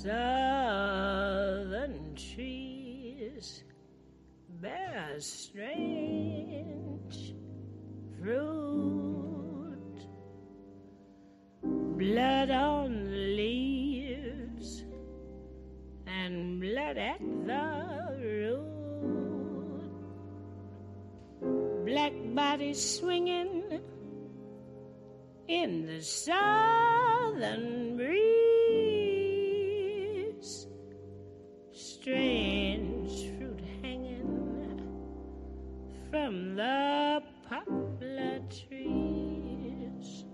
southern trees bear strange fruit, blood on the leaves and blood at the root, black bodies swinging in the southern breeze, strange fruit hanging from the poplar trees.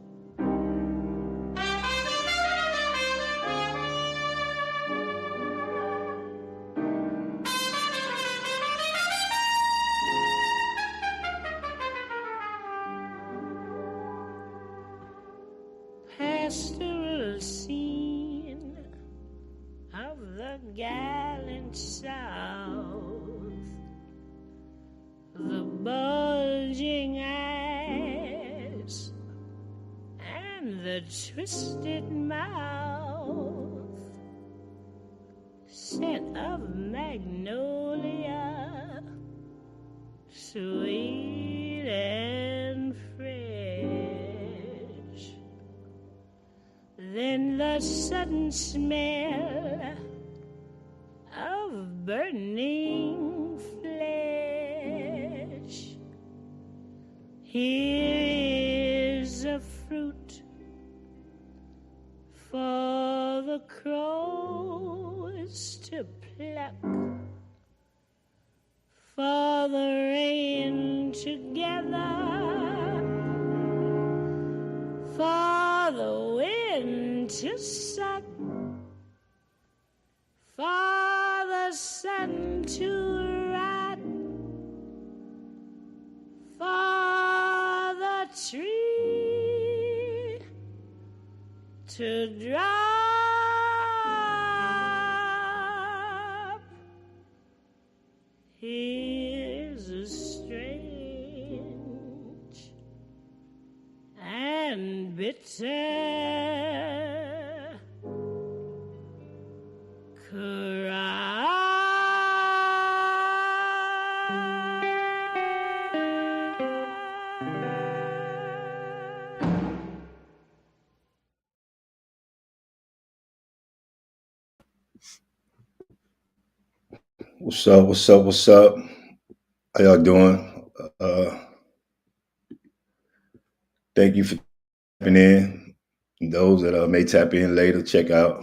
Pastoral scene of the gallant South, the bulging eyes and the twisted mouth, scent of magnolia, sweet and fresh. Then the sudden smell of burning flesh. Here is a fruit for the crows to pluck, for the rain to gather, for the wind to suck, for the sun to rot, for the tree to drop. Here's a strange and bitter What's up? What's up? What's up? How y'all doing? Thank you for tapping in. Those that may tap in later, check out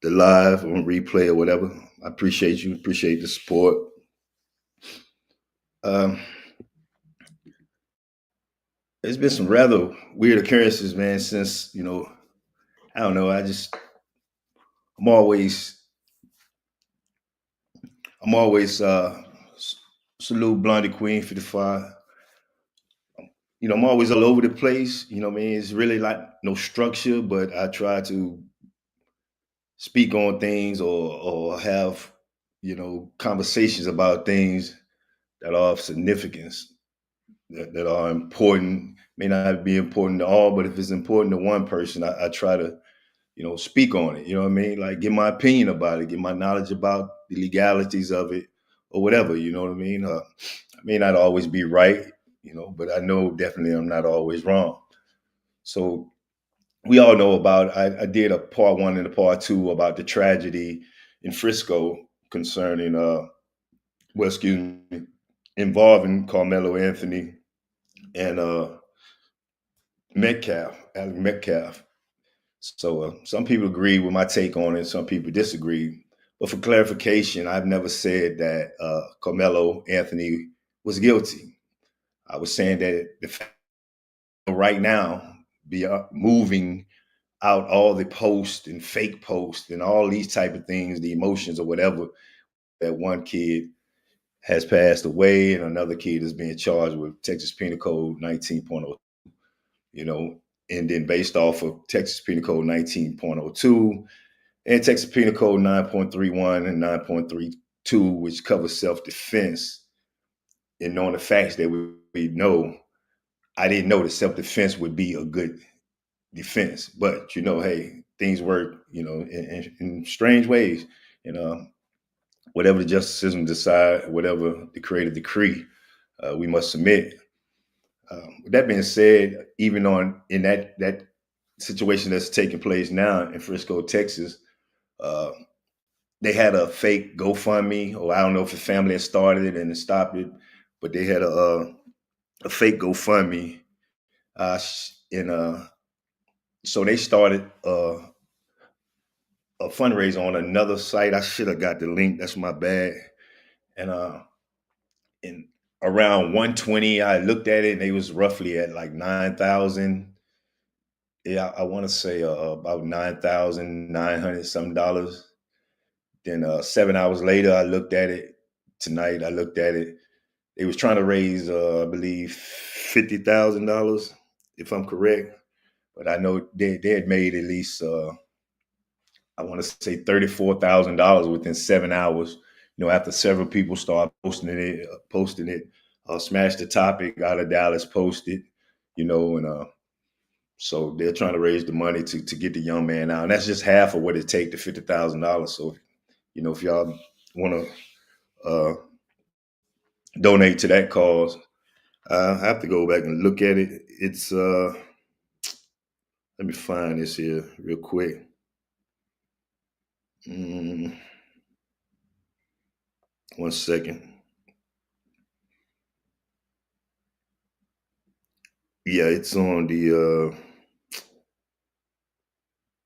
the live on replay or whatever. I appreciate you. Appreciate the support. There's been some rather weird occurrences, man. Since I don't know. I'm always salute Blondie Queen 55. I'm always all over the place. You know what I mean? It's really like no structure, but I try to speak on things or have, conversations about things that are of significance, that are important. May not be important to all, but if it's important to one person, I try to, speak on it. You know what I mean? Like give my opinion about it, give my knowledge about the legalities of it or whatever, you know what I mean? I may not always be right, but I know definitely I'm not always wrong. So we all know about, I did a part one and a part two about the tragedy in Frisco concerning, involving Carmelo Anthony and Alex Metcalf. So some people agree with my take on it, some people disagree. But for clarification, I've never said that Carmelo Anthony was guilty. I was saying that the fact right now, be moving out all the posts and fake posts and all these type of things, the emotions or whatever, that one kid has passed away and another kid is being charged with Texas Penal Code 19.02, and then based off of Texas Penal Code 19.02 and Texas Penal Code 9.31 and 9.32, which covers self-defense, and knowing the facts that we know, I didn't know that self-defense would be a good defense. But, hey, things work, in strange ways. And whatever the justice system decide, whatever the creator decree, we must submit. With that being said, even on in that situation that's taking place now in Frisco, Texas, uh, they had a fake GoFundMe, or I don't know if the family had started it and stopped it, but they had a fake GoFundMe, and so they started a fundraiser on another site. I should have got the link. That's my bad. And in around 120, I looked at it, and they was roughly at like 9,000. Yeah, I want to say about 9,900 some dollars. Then 7 hours later, I looked at it. Tonight, I looked at it. They was trying to raise, I believe, $50,000, if I'm correct. But I know they had made at least, I want to say, $34,000 within 7 hours. After several people started posting it, Smash the Topic out of Dallas posted, and so they're trying to raise the money to get the young man out, and that's just half of what it take to $50,000. So, if y'all want to donate to that cause, I have to go back and look at it. It's let me find this here real quick. Mm, one second. Yeah, it's on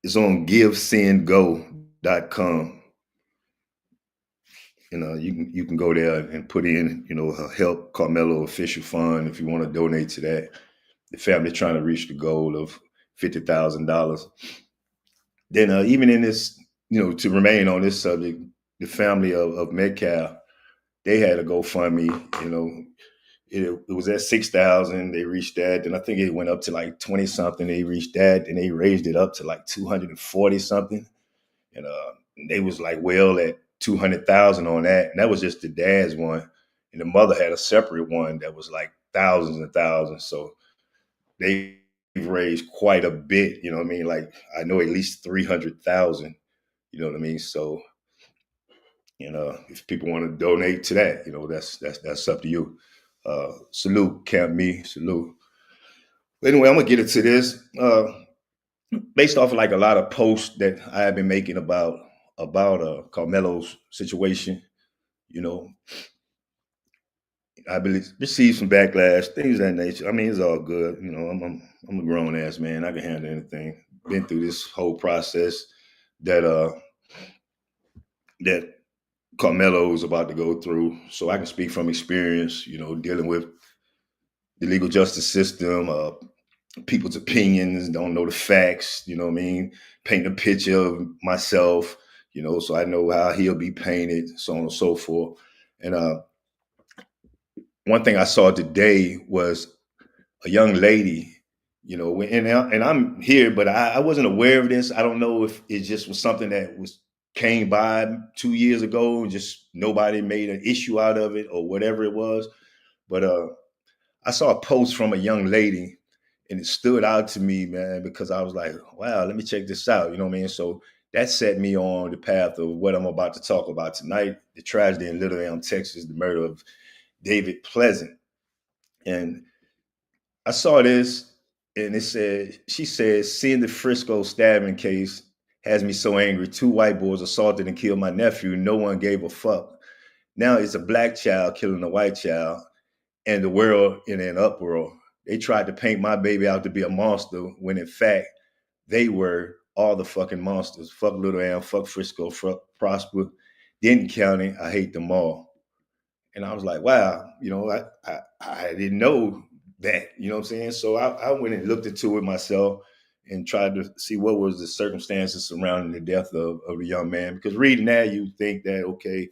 givesendgo.com. You can go there and put in, help Carmelo official fund if you want to donate to that. The family trying to reach the goal of $50,000. Then even in this, to remain on this subject, the family of Metcalf, they had a GoFundMe. It was at 6,000. They reached that. Then I think it went up to like 20 something. They reached that, and they raised it up to like 240 something. And they was like well at 200,000 on that. And that was just the dad's one. And the mother had a separate one that was like thousands and thousands. So they've raised quite a bit. You know what I mean? Like I know at least 300,000. You know what I mean? So if people want to donate to that, that's up to you. Salute, Camp Me, salute. But anyway, I'm gonna get into this. Based off of like a lot of posts that I have been making about Carmelo's situation, you know, I believe received some backlash, things of that nature. I mean, it's all good. I'm a grown ass man. I can handle anything. Been through this whole process that that Carmelo is about to go through, so I can speak from experience. Dealing with the legal justice system, people's opinions, don't know the facts. You know what I mean? Paint a picture of myself. So I know how he'll be painted, so on and so forth. And one thing I saw today was a young lady, and I'm here, but I wasn't aware of this. I don't know if it just was something that came by 2 years ago and just nobody made an issue out of it or whatever it was. But I saw a post from a young lady, and it stood out to me, man, because I was like, wow, let me check this out. You know what I mean? So that set me on the path of what I'm about to talk about tonight: the tragedy in Little Elm, Texas, the murder of David Pleasant. And I saw this, and she said, seeing the Frisco stabbing case has me so angry. Two white boys assaulted and killed my nephew. No one gave a fuck. Now it's a black child killing a white child, and the world in an uproar. They tried to paint my baby out to be a monster when in fact they were all the fucking monsters. Fuck Little Elm, fuck Frisco, fuck Prosper, Denton County. I hate them all. And I was like, wow, I didn't know that, you know what I'm saying? So I went and looked into it myself and tried to see what was the circumstances surrounding the death of the young man. Because reading that, you think that, okay,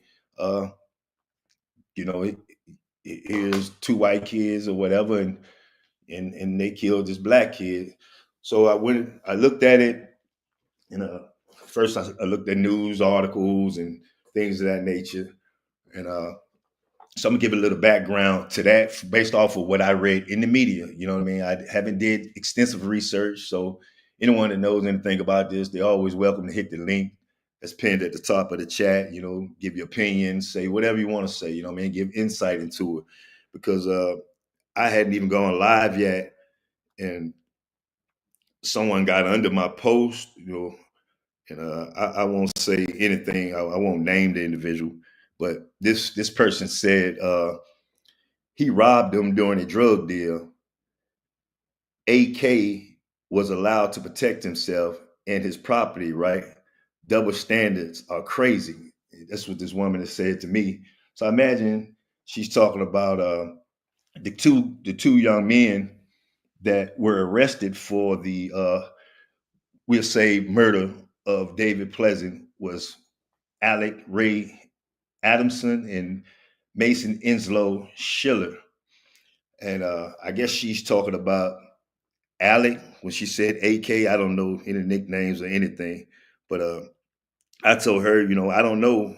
you know, it, here's two white kids or whatever, and they killed this black kid. So I looked at it, and first I looked at news articles and things of that nature. And so I'm gonna give a little background to that based off of what I read in the media. You know what I mean? I haven't did extensive research, so anyone that knows anything about this, they're always welcome to hit the link that's pinned at the top of the chat. Give your opinion, say whatever you want to say. Give insight into it, because I hadn't even gone live yet, and someone got under my post. And I won't say anything. I won't name the individual, but this person said he robbed them during a drug deal. AK was allowed to protect himself and his property, right? Double standards are crazy. That's what this woman has said to me. So I imagine she's talking about the two young men that were arrested for the we'll say murder of David Pleasant, was Alec Ray Adamson and Mason Enslow Schiller. And I guess she's talking about Alec when she said AK. I don't know any nicknames or anything, but I told her, I don't know.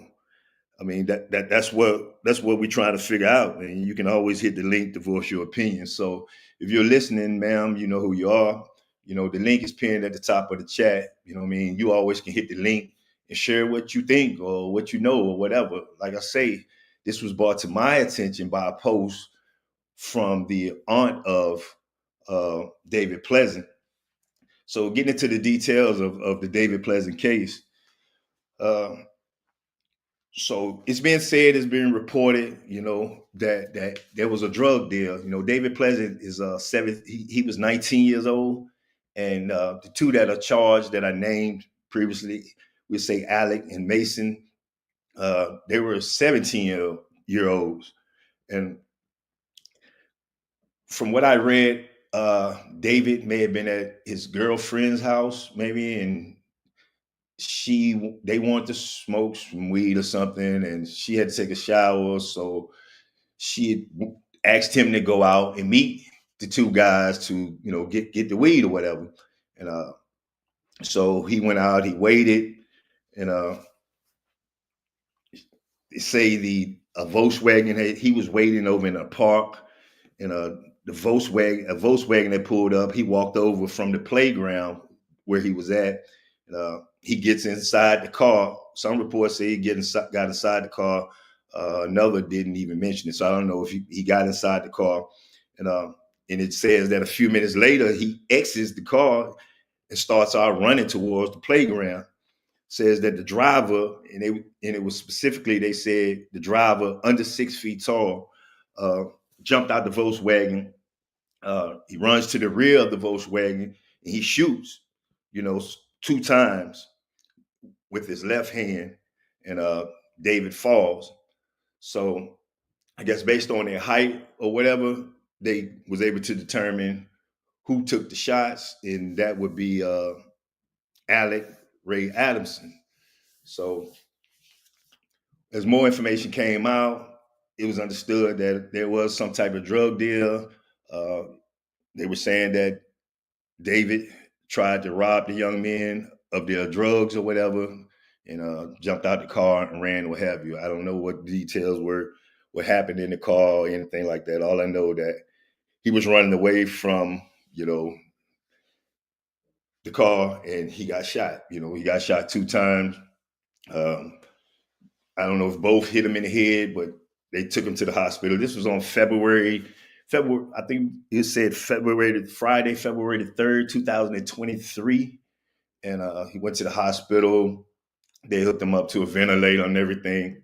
I mean, that's what we're trying to figure out. And you can always hit the link to voice your opinion. So if you're listening, ma'am, you know who you are. The link is pinned at the top of the chat. You always can hit the link and share what you think or what you know or whatever. Like I say, this was brought to my attention by a post from the aunt of David Pleasant. So getting into the details of the David Pleasant case. Uh, so it's been said, it's been reported, that there was a drug deal. David Pleasant is he was 19 years old, and the two that are charged that I named previously, we say Alec and Mason, they were 17-year olds, and from what I read, David may have been at his girlfriend's house, maybe, and they wanted to smoke some weed or something, and she had to take a shower, so she asked him to go out and meet the two guys to get the weed or whatever. And so he went out, he waited, and they say a Volkswagen, he was waiting over in a park, and a Volkswagen that pulled up, he walked over from the playground where he was at. He gets inside the car. Some reports say got inside the car. Another didn't even mention it, so I don't know if he got inside the car. And it says that a few minutes later he exits the car and starts out running towards the playground. Says that the driver, and it was specifically, they said the driver under 6 feet tall, jumped out the Volkswagen. He runs to the rear of the Volkswagen and he shoots, 2 times with his left hand, and David falls. So I guess based on their height or whatever, they was able to determine who took the shots, and that would be Alec Ray Adamson. So as more information came out, it was understood that there was some type of drug deal. They were saying that David tried to rob the young men of their drugs or whatever, and jumped out the car and ran, what have you. I don't know what details were, what happened in the car or anything like that. All I know that he was running away from, the car, and he got shot. He got shot 2 times. Um, I don't know if both hit him in the head, but they took him to the hospital. This was on February. I think it said Friday, February the 3rd, 2023. And he went to the hospital. They hooked him up to a ventilator and everything.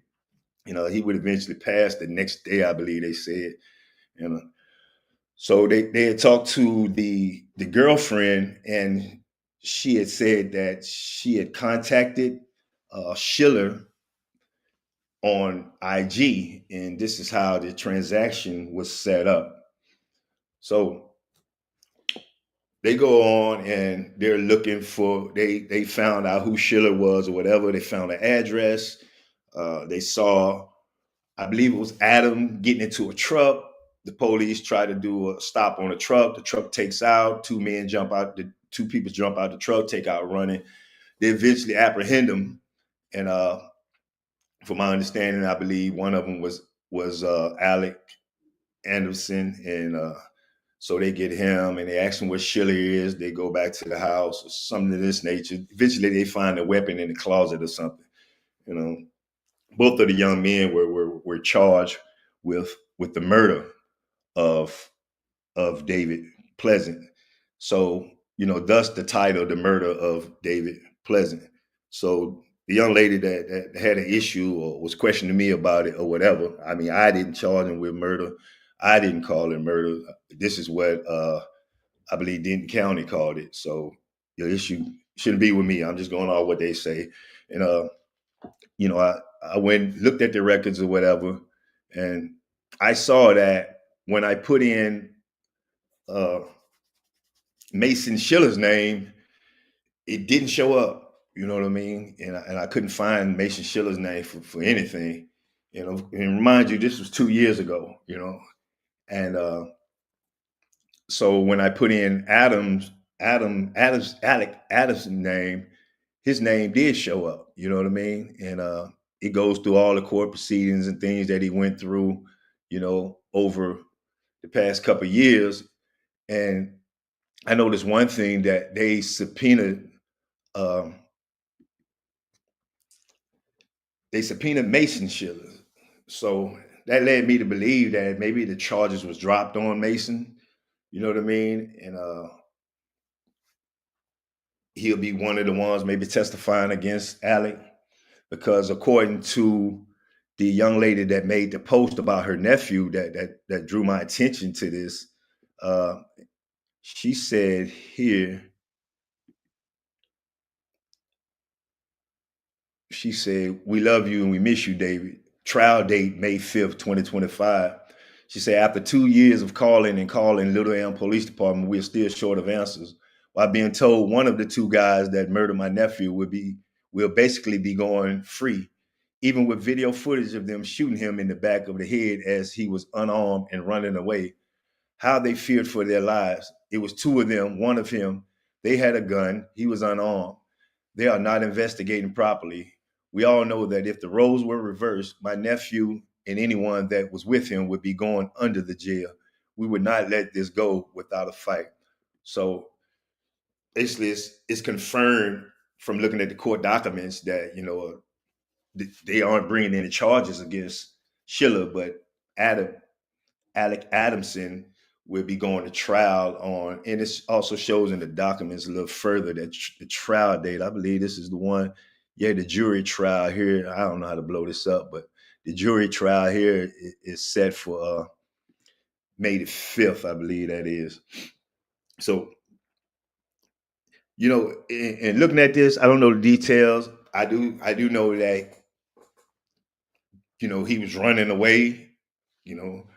He would eventually pass the next day, I believe they said. And so they had talked to the girlfriend, and she had said that she had contacted Schiller on IG, and this is how the transaction was set up. So they go on and they're looking for, they found out who Schiller was or whatever. They found an address. They saw, I believe it was Adam getting into a truck. The police try to do a stop on a truck. The truck takes out. 2 men jump out. The 2 people jump out the truck, take out running. They eventually apprehend them. And from my understanding, I believe one of them was Alec Anderson, and So they get him and they ask him where Sheila is. They go back to the house or something of this nature. Eventually they find a weapon in the closet or something. You know, both of the young men were charged with the murder of David Pleasant. So, thus the title, The Murder of David Pleasant. So the young lady that had an issue or was questioning me about it or whatever, I mean, I didn't charge him with murder. I didn't call it murder. This is what I believe Denton County called it. So your issue shouldn't be with me. I'm just going off what they say. And, I went, looked at the records or whatever, and I saw that when I put in uh, Mason Schiller's name, it didn't show up. You know what I mean? And I couldn't find Mason Schiller's name for anything. And remind you, this was 2 years ago. And so when I put in Alec Adams' name, his name did show up. You know what I mean? And it goes through all the court proceedings and things that he went through, over the past couple of years. And I noticed one thing that they subpoenaed. Um, they subpoenaed Mason Schiller. So that led me to believe that maybe the charges was dropped on Mason. You know what I mean? And he'll be one of the ones maybe testifying against Alec, because according to the young lady that made the post about her nephew that drew my attention to this, uh, she said here, she said, "We love you and we miss you, David. Trial date May 5th, 2025. She said, "After 2 years of calling and calling Little Elm Police Department, we're still short of answers. While being told one of the two guys that murdered my nephew will basically be going free, even with video footage of them shooting him in the back of the head as he was unarmed and running away. How they feared for their lives. It was two of them, one of him. They had a gun. He was unarmed. They are not investigating properly. We all know that if the roles were reversed, my nephew and anyone that was with him would be going under the jail. We would not let this go without a fight." So basically, it's confirmed from looking at the court documents that they aren't bringing any charges against Schiller, but Adam Alec Adamson will be going to trial on, and it also shows in the documents a little further that the trial date, I believe this is the one, yeah, the jury trial here. I don't know how to blow this up, but the jury trial here is set for May the 5th, I believe that is. So, in looking at this, I don't know the details. I do know that, he was running away, you know,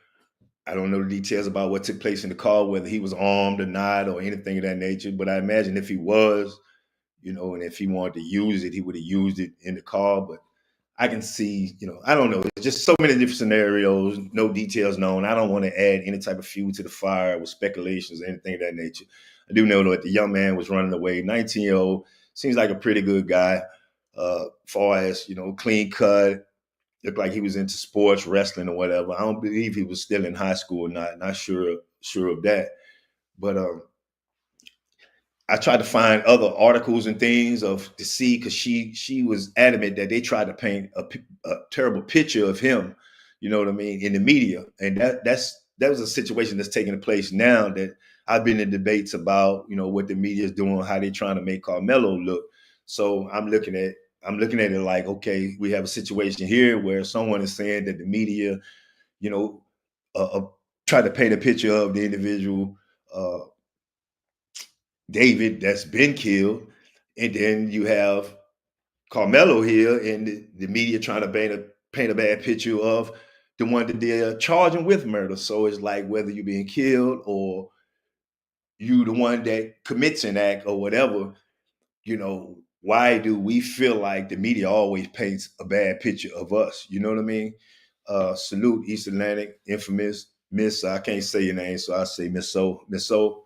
I don't know the details about what took place in the car, whether he was armed or not, or anything of that nature. But I imagine if he was, and if he wanted to use it, he would have used it in the car. But I can see, I don't know. It's just so many different scenarios, no details known. I don't want to add any type of fuel to the fire with speculations or anything of that nature. I do know that the young man was running away, 19-year-old, seems like a pretty good guy, far as, clean cut, looked like he was into sports, wrestling or whatever. I don't believe he was still in high school or not. Not sure of that. But I tried to find other articles and things to see, because she was adamant that they tried to paint a terrible picture of him. You know what I mean, in the media, and that was a situation that's taking place now that I've been in debates about. What the media is doing, how they're trying to make Carmelo look. So I'm looking at it like, okay, we have a situation here where someone is saying that the media, you know, try to paint a picture of the individual uh, David that's been killed, and then you have Carmelo here, and the media trying to paint a bad picture of the one that they're charging with murder. So it's like whether you're being killed or you the one that commits an act or whatever. Why do we feel like the media always paints a bad picture of us? You know what I mean? Salute East Atlantic, infamous Miss. I can't say your name, so I say Miss So. Miss So.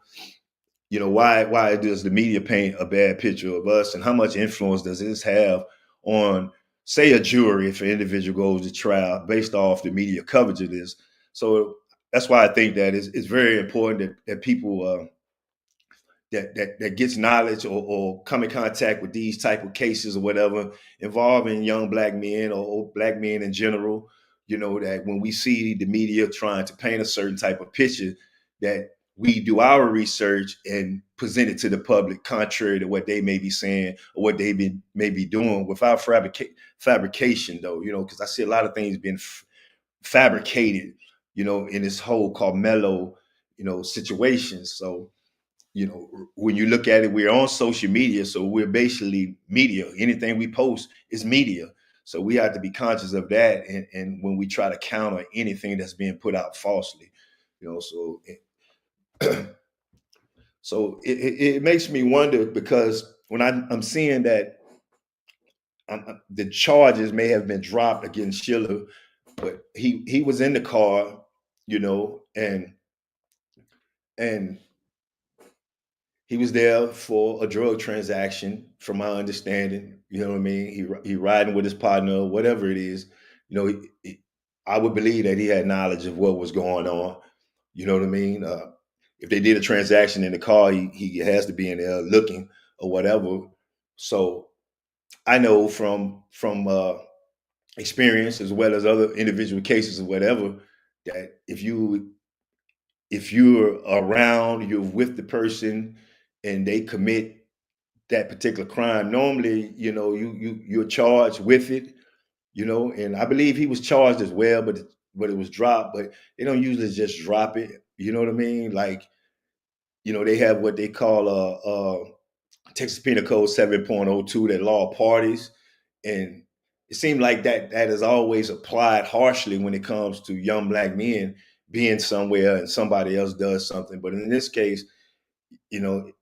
Why does the media paint a bad picture of us, and how much influence does this have on, say, a jury if an individual goes to trial based off the media coverage of this? So that's why I think that it's very important that people that gets knowledge or come in contact with these type of cases or whatever involving young black men or black men in general, that when we see the media trying to paint a certain type of picture, that we do our research and present it to the public contrary to what they may be saying or what may be doing without fabrication, though, because I see a lot of things being fabricated, in this whole Carmelo, situation. So, when you look at it, we're on social media, so we're basically media. Anything we post is media. So we have to be conscious of that, and when we try to counter anything that's being put out falsely, so it makes me wonder because when I'm seeing that the charges may have been dropped against Schiller, but he was in the car, and he was there for a drug transaction, from my understanding. You know what I mean? He riding with his partner, whatever it is. You know, I would believe that he had knowledge of what was going on. You know what I mean? If they did a transaction in the car, he has to be in there looking or whatever. So I know from experience as well as other individual cases or whatever that if you're around, you're with the person, and they commit that particular crime, normally, you're charged with it, and I believe he was charged as well, but it was dropped. But they don't usually just drop it. You know what I mean? Like, they have what they call Texas Penal Code 7.02, that law of parties, and it seemed like that is always applied harshly when it comes to young black men being somewhere and somebody else does something. But in this case, you know,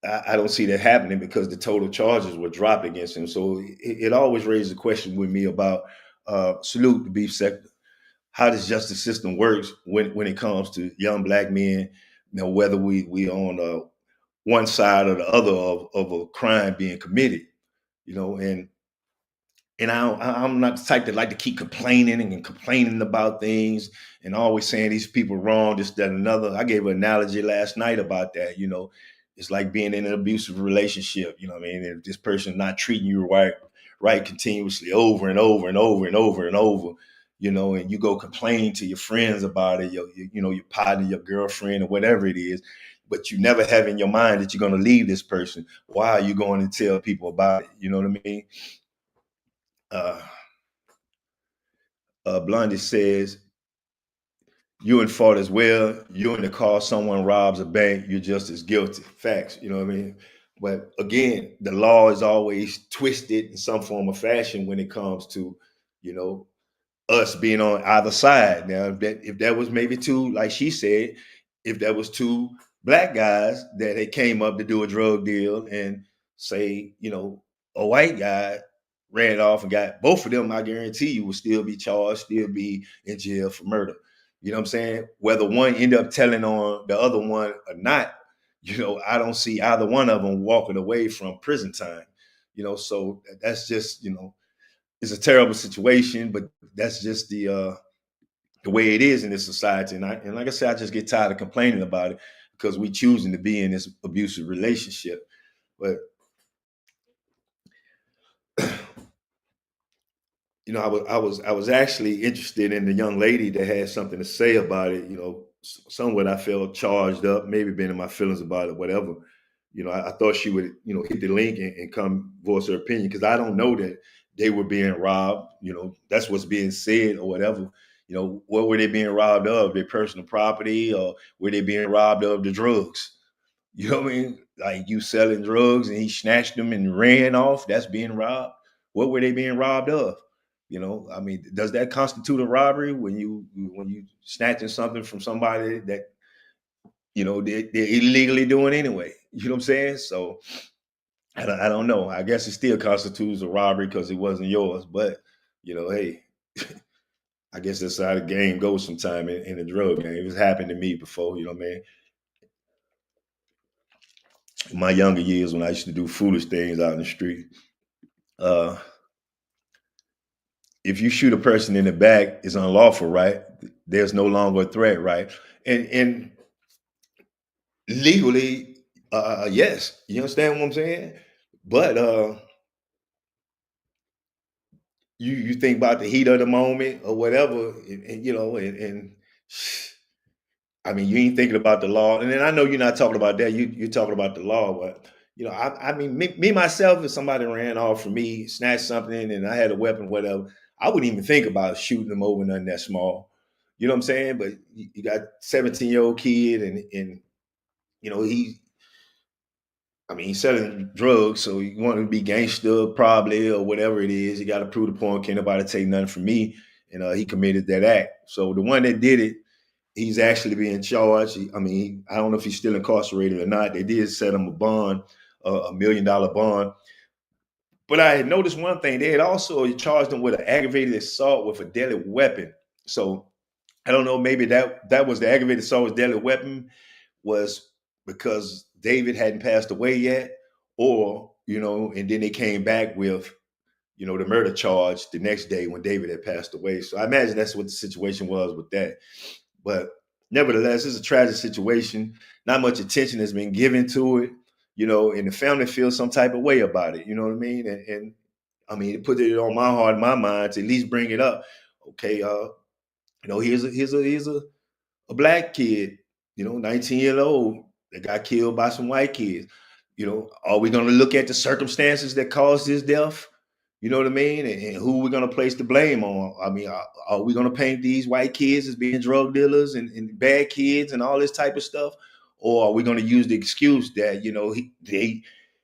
I don't see that happening because the total charges were dropped against him. So it always raises a question with me about salute the beef sector. How does justice system works when it comes to young black men? Whether we on one side or the other of a crime being committed, and I'm not the type that like to keep complaining and complaining about things and always saying these people wrong, this, that, and another. I gave an analogy last night about that. It's like being in an abusive relationship. You know what I mean? If this person not treating you right continuously over and over and over and over and over, and you go complain to your friends about it, your partner, your girlfriend, or whatever it is, but you never have in your mind that you're going to leave this person. Why are you going to tell people about it? You know what I mean? Uh, Blondie says, you in fault as well. You in the car, someone robs a bank, you're just as guilty. Facts, you know what I mean? But again, the law is always twisted in some form or fashion when it comes to, you know, us being on either side. Now, if that was maybe two, like she said, if that was two black guys that had came up to do a drug deal, and say, a white guy ran off and got both of them, I guarantee you would still be charged, still be in jail for murder. You know what I'm saying? Whether one end up telling on the other one or not, I don't see either one of them walking away from prison time. So that's just, it's a terrible situation, but that's just the way it is in this society. And like I said, I just get tired of complaining about it because we choosing to be in this abusive relationship. But I was actually interested in the young lady that had something to say about it. Somewhat I felt charged up, maybe been in my feelings about it, whatever. I thought she would, hit the link and come voice her opinion, because I don't know that they were being robbed. That's what's being said or whatever. What were they being robbed of? Their personal property, or were they being robbed of the drugs? You know what I mean? Like, you selling drugs and he snatched them and ran off. That's being robbed. What were they being robbed of? I mean, does that constitute a robbery when you snatching something from somebody that they're illegally doing anyway? You know what I'm saying? So I don't know. I guess it still constitutes a robbery because it wasn't yours. But hey, I guess that's how the game goes sometime in the drug game. It's happened to me before. You know what I mean? In my younger years, when I used to do foolish things out in the street, uh, if you shoot a person in the back, it's unlawful, right? there's no longer a threat, right? And legally, yes, you understand what I'm saying? But you think about the heat of the moment or whatever, and and I mean, you ain't thinking about the law. And then I know you're not talking about that. You're talking about the law, but I mean, me myself, if somebody ran off from me, snatched something, and I had a weapon, whatever, I wouldn't even think about shooting them over nothing that small. You know what I'm saying? But you got 17-year-old kid, and he, I mean, he's selling drugs, so you want to be gangster probably or whatever it is. You got to prove the point. Can't nobody take nothing from me, and he committed that act. So the one that did it, he's actually being charged. I mean, I don't know if he's still incarcerated or not. They did set him a bond, $1 million bond. But I had noticed one thing. They had also charged him with an aggravated assault with a deadly weapon. So I don't know, maybe that was the aggravated assault with deadly weapon was because David hadn't passed away yet, or, and then they came back with, the murder charge the next day when David had passed away. So I imagine that's what the situation was with that. But nevertheless, it's a tragic situation. Not much attention has been given to it, and the family feels some type of way about it. You know what I mean? And I mean, it put it on my heart, my mind to at least bring it up. Okay, here's a black kid, 19-year old that got killed by some white kids. Are we going to look at the circumstances that caused his death? You know what I mean? And who we're going to place the blame on? I mean, are we going to paint these white kids as being drug dealers and bad kids and all this type of stuff? Or are we going to use the excuse that,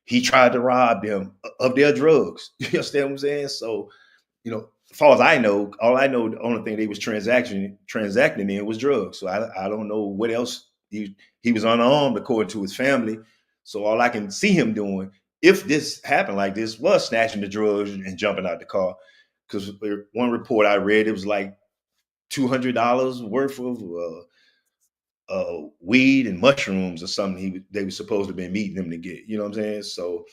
he tried to rob them of their drugs? You understand what I'm saying? So, as far as I know, the only thing they was transacting in was drugs. So I don't know what else he was unarmed according to his family. So all I can see him doing, if this happened like this, was snatching the drugs and jumping out the car. Because one report I read, it was like $200 worth of weed and mushrooms or something. They were supposed to have been meeting him to get. You know what I'm saying? So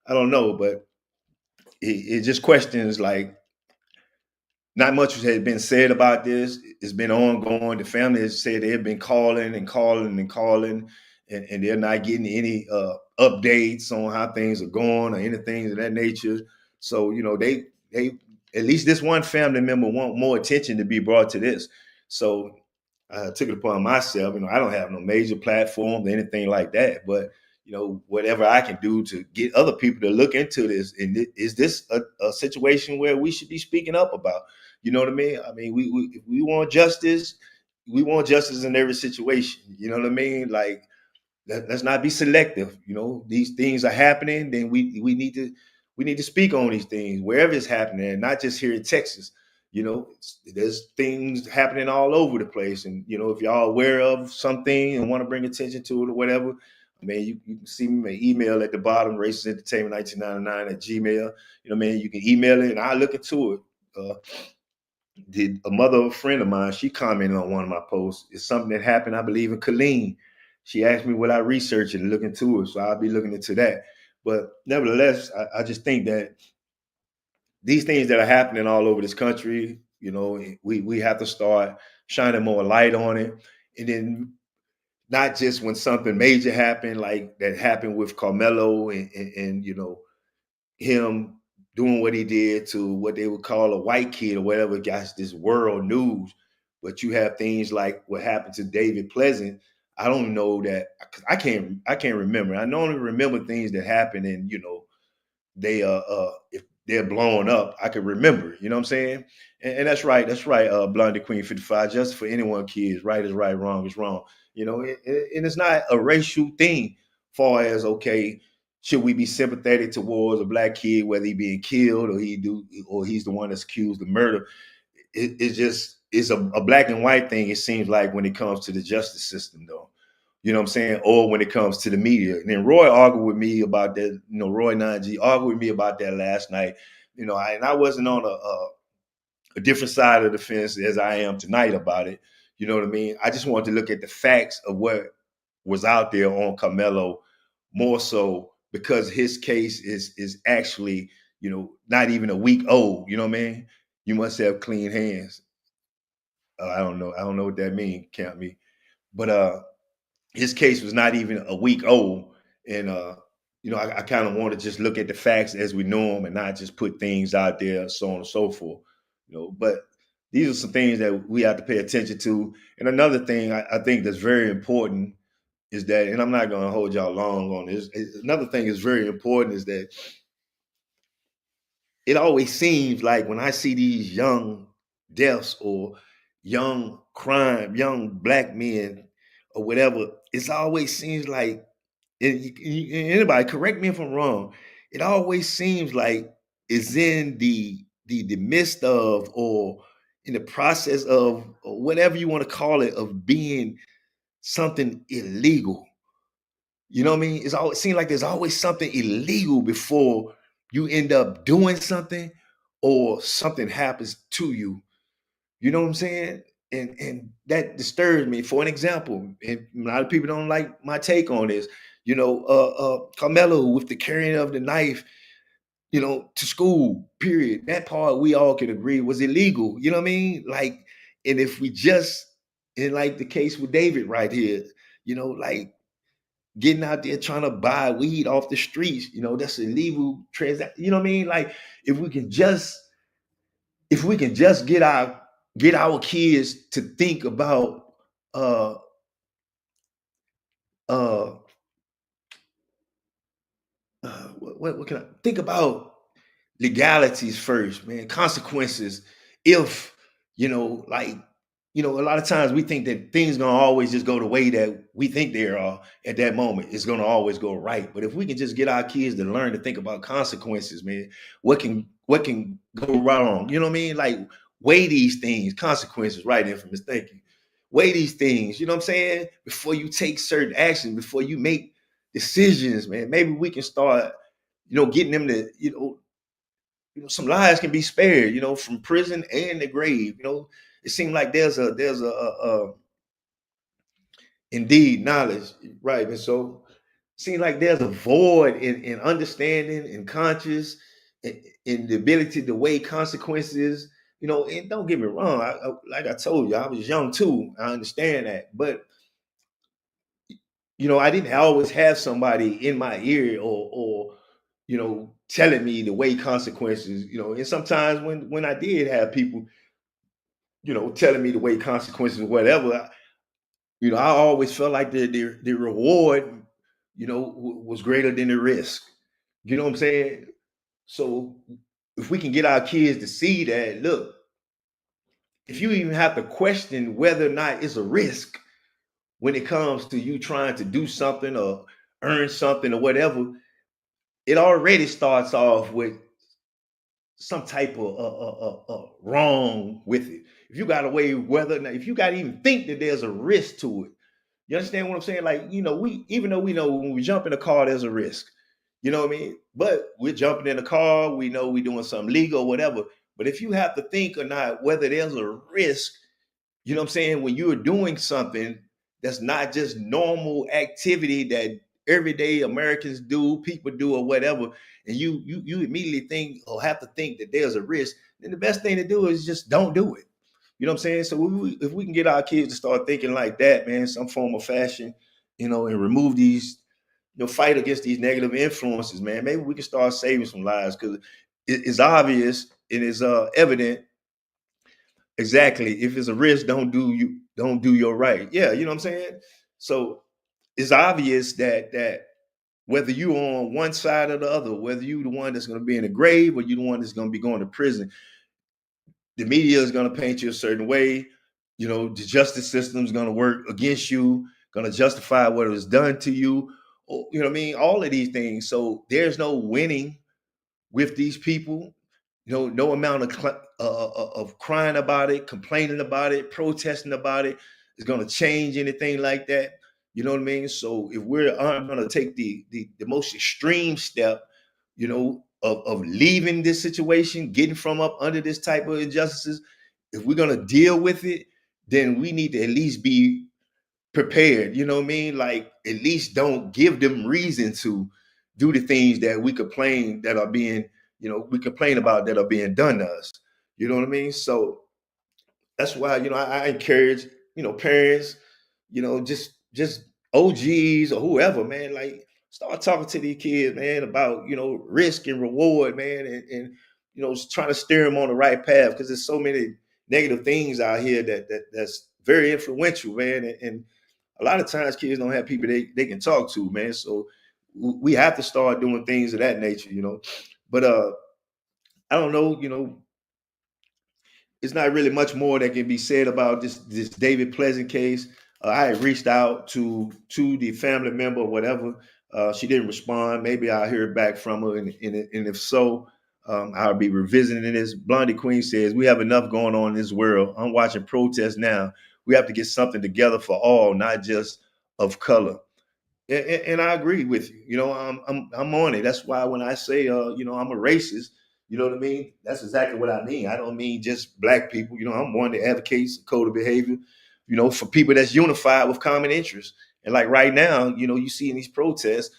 I don't know, but it just questions like not much has been said about this. It's been ongoing. The family has said they have been calling and calling and calling, and they're not getting any updates on how things are going or anything of that nature. So they at least this one family member want more attention to be brought to this. So I took it upon myself. I don't have no major platform or anything like that, but whatever I can do to get other people to look into this. And is this a situation where we should be speaking up about? You know what I mean? I mean, if we want justice, we want justice in every situation. You know what I mean? Like, let's not be selective. These things are happening, then we need to speak on these things wherever it's happening, and not just here in Texas. There's things happening all over the place, and if y'all aware of something and want to bring attention to it or whatever, I mean, you can see me my email at the bottom, racisentertainment1999 at Gmail. You know what I mean? You can email it and I'll look into it. Did a mother of a friend of mine, she commented on one of my posts. It's something that happened, I believe, in Killeen. She asked me would I research it and look into it, so I'll be looking into that. But nevertheless, I just think that these things that are happening all over this country, we have to start shining more light on it. And then not just when something major happened, like that happened with Carmelo and him doing what he did to what they would call a white kid or whatever, got this world news. But you have things like what happened to David Pleasant. I don't know that I can't remember. I only remember things that happened and they if they're blowing up, I can remember, you know what I'm saying? And that's right, Blondie Queen 55, just for anyone kids, right is right, wrong is wrong. And it's not a racial thing far as okay, should we be sympathetic towards a black kid, whether he being killed or he's the one that's accused of murder. It's a black and white thing, it seems like, when it comes to the justice system though. You know what I'm saying? Or when it comes to the media. And then Roy argued with me about that, Roy 9G argued with me about that last night. And I wasn't on a different side of the fence as I am tonight about it. You know what I mean? I just wanted to look at the facts of what was out there on Carmelo more so because his case is actually, not even a week old. You know what I mean? You must have clean hands. I don't know what that means. Count me. But his case was not even a week old, and I kind of want to just look at the facts as we know them, and not just put things out there, so on and so forth. But these are some things that we have to pay attention to. And another thing I think that's very important is that, and I'm not going to hold y'all long on this. Another thing is very important is that it always seems like when I see these young deaths or young crime, young black men or whatever, it always seems like, and anybody correct me if I'm wrong, it always seems like it's in the midst of, or in the process of, or whatever you want to call it, of being something illegal. You know what I mean? It seems like there's always something illegal before you end up doing something or something happens to you. You know what I'm saying? And that disturbs me. For an example, and a lot of people don't like my take on this. Carmelo with the carrying of the knife, to school. Period. That part we all can agree was illegal. You know what I mean? Like, and if we just, in like the case with David right here, like getting out there trying to buy weed off the streets, that's illegal transaction. You know what I mean? Like, if we can just get our kids to think about uh uh what can I think about legalities first, man, consequences. If like, a lot of times we think that things gonna always just go the way that we think they are at that moment. It's gonna always go right. But if we can just get our kids to learn to think about consequences, man, what can go wrong? You know what I mean? Like, weigh these things, consequences, right? Infamous thinking. Weigh these things, you know what I'm saying? Before you take certain action, before you make decisions, man. Maybe we can start, getting them to, some lives can be spared, from prison and the grave. It seems like there's a indeed knowledge, right? And so it seems like there's a void in understanding and conscious, in the ability to weigh consequences. And don't get me wrong, like I told you, I was young too. I understand that, but I didn't always have somebody in my ear, or telling me the way consequences. And sometimes when I did have people, telling me the way consequences, whatever, I always felt like the reward, was greater than the risk. You know what I'm saying? So if we can get our kids to see that, look, if you even have to question whether or not it's a risk when it comes to you trying to do something or earn something or whatever, it already starts off with some type of wrong with it. If you got a way, whether or not, if you got to even think that there's a risk to it, you understand what I'm saying? Like, we, even though we know when we jump in a car, there's a risk. You know what I mean? But we're jumping in a car, we know we're doing something legal or whatever. But if you have to think or not whether there's a risk, you know what I'm saying? When you're doing something that's not just normal activity that everyday Americans do, people do, or whatever, and you immediately think or have to think that there's a risk, then the best thing to do is just don't do it. You know what I'm saying? So if we can get our kids to start thinking like that, man, some form of fashion, and remove these, fight against these negative influences, man, maybe we can start saving some lives, because it's obvious and it's evident. Exactly. If it's a risk, don't do your right. Yeah, you know what I'm saying? So it's obvious that whether you on one side or the other, whether you the one that's going to be in the grave or you the one that's going to be going to prison, the media is going to paint you a certain way. The justice system is going to work against you, going to justify what was done to you. You know what I mean? All of these things. So there's no winning with these people. No amount of crying about it, complaining about it, protesting about it is going to change anything like that. You know what I mean? So if we're going to take the most extreme step, of leaving this situation, getting from up under this type of injustices, if we're going to deal with it, then we need to at least be prepared. You know what I mean? Like, at least don't give them reason to do the things that we complain about that are being done to us. You know what I mean? So that's why I encourage parents, just OGs or whoever, man. Like start talking to these kids, man, about risk and reward, man, and trying to steer them on the right path because there's so many negative things out here that's very influential, man, and a lot of times kids don't have people they can talk to, man. So we have to start doing things of that nature. But I don't know, it's not really much more that can be said about this David Pleasant case. I had reached out to the family member or whatever. She didn't respond. Maybe I'll hear back from her, and if so, I'll be revisiting this. Blondie Queen says we have enough going on in this world. I'm watching protests now. We have to get something together for all, not just of color. And I agree with you. I'm on it. That's why when I say, I'm a racist, you know what I mean. That's exactly what I mean. I don't mean just black people. I'm one that advocates a code of behavior, for people that's unified with common interests. And like right now, you see in these protests,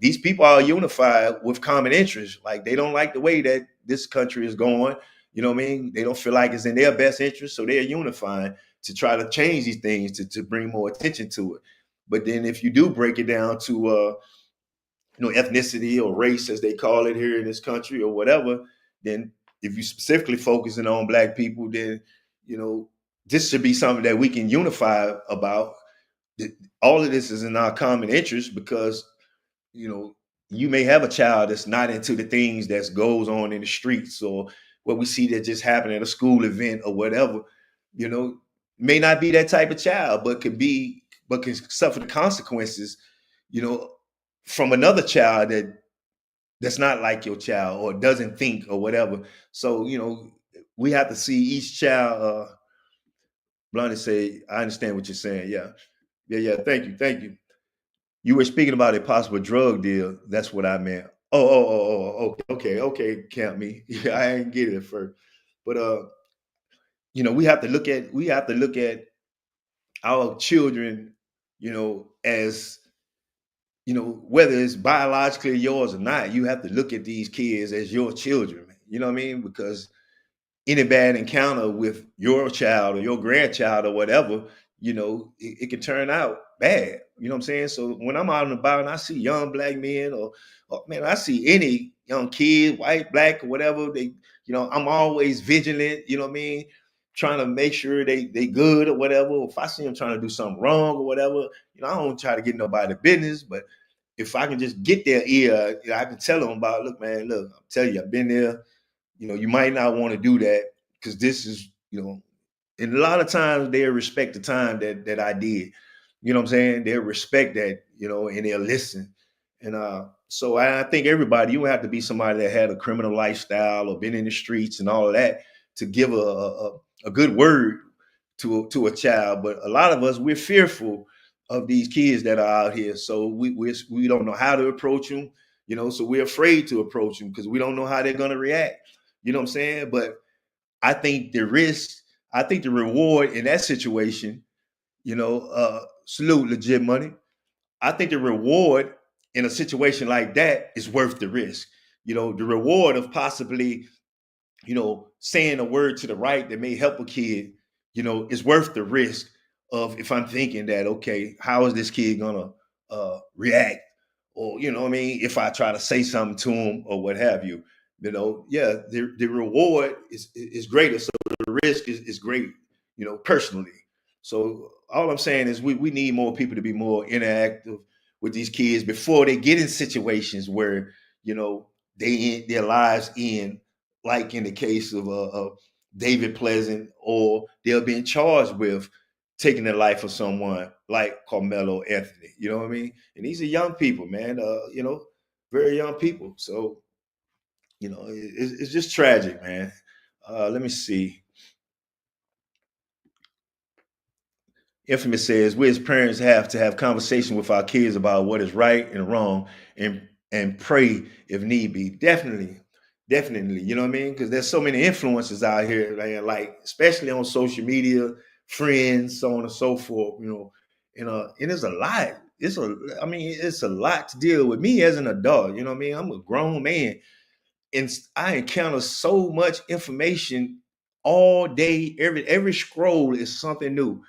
these people are unified with common interests. Like they don't like the way that this country is going. You know what I mean? They don't feel like it's in their best interest, so they're unifying to try to change these things to bring more attention to it. But then if you do break it down to ethnicity or race, as they call it here in this country or whatever, then if you specifically focusing on black people, then this should be something that we can unify about. All of this is in our common interest because you know, you may have a child that's not into the things that goes on in the streets or what we see that just happen at a school event or whatever, you know, may not be that type of child, but can suffer the consequences, you know, from another child that's not like your child or doesn't think or whatever. So, we have to see each child. Blondie say, I understand what you're saying. Yeah. Yeah. Yeah. Thank you. Thank you. You were speaking about a possible drug deal. That's what I meant. Okay. Count me. Yeah, I didn't get it at first, but we have to look at our children, as whether it's biologically yours or not. You have to look at these kids as your children. You know what I mean? Because any bad encounter with your child or your grandchild or whatever, it can turn out bad. You know what I'm saying? So when I'm out and about and I see young black men or man, I see any young kid, white, black, or whatever, I'm always vigilant, you know what I mean? Trying to make sure they good or whatever. If I see them trying to do something wrong or whatever, I don't try to get nobody business, but if I can just get their ear, I can tell them about, look, man, look, I'm telling you, I've been there. You might not want to do that because this is, and a lot of times they'll respect the time that I did. You know what I'm saying? They'll respect that, and they'll listen. And so I think everybody, you have to be somebody that had a criminal lifestyle or been in the streets and all of that to give a good word to a child. But a lot of us, we're fearful of these kids that are out here. So we don't know how to approach them, so we're afraid to approach them because we don't know how they're going to react. You know what I'm saying? But I think the risk, I think the reward in that situation, salute legit money. I think the reward in a situation like that is worth the risk. The reward of possibly, saying a word to the right that may help a kid, is worth the risk of if I'm thinking that, okay, how is this kid gonna react? Or, what I mean, if I try to say something to him or what have you, yeah, the reward is greater. So the risk is great, personally. So all I'm saying is we need more people to be more interactive with these kids before they get in situations where, they end their lives in, like in the case of David Pleasant, or they're being charged with taking the life of someone like Carmelo Anthony. You know what I mean? And these are young people, man. Very young people. So it's just tragic, man. Let me see. Infamous says we as parents have to have conversation with our kids about what is right and wrong, and pray if need be. Definitely, definitely. You know what I mean? Because there's so many influences out here, like especially on social media, friends, so on and so forth. And it's a lot. It's a lot to deal with. Me as an adult, you know what I mean? I'm a grown man, and I encounter so much information all day. Every scroll is something new.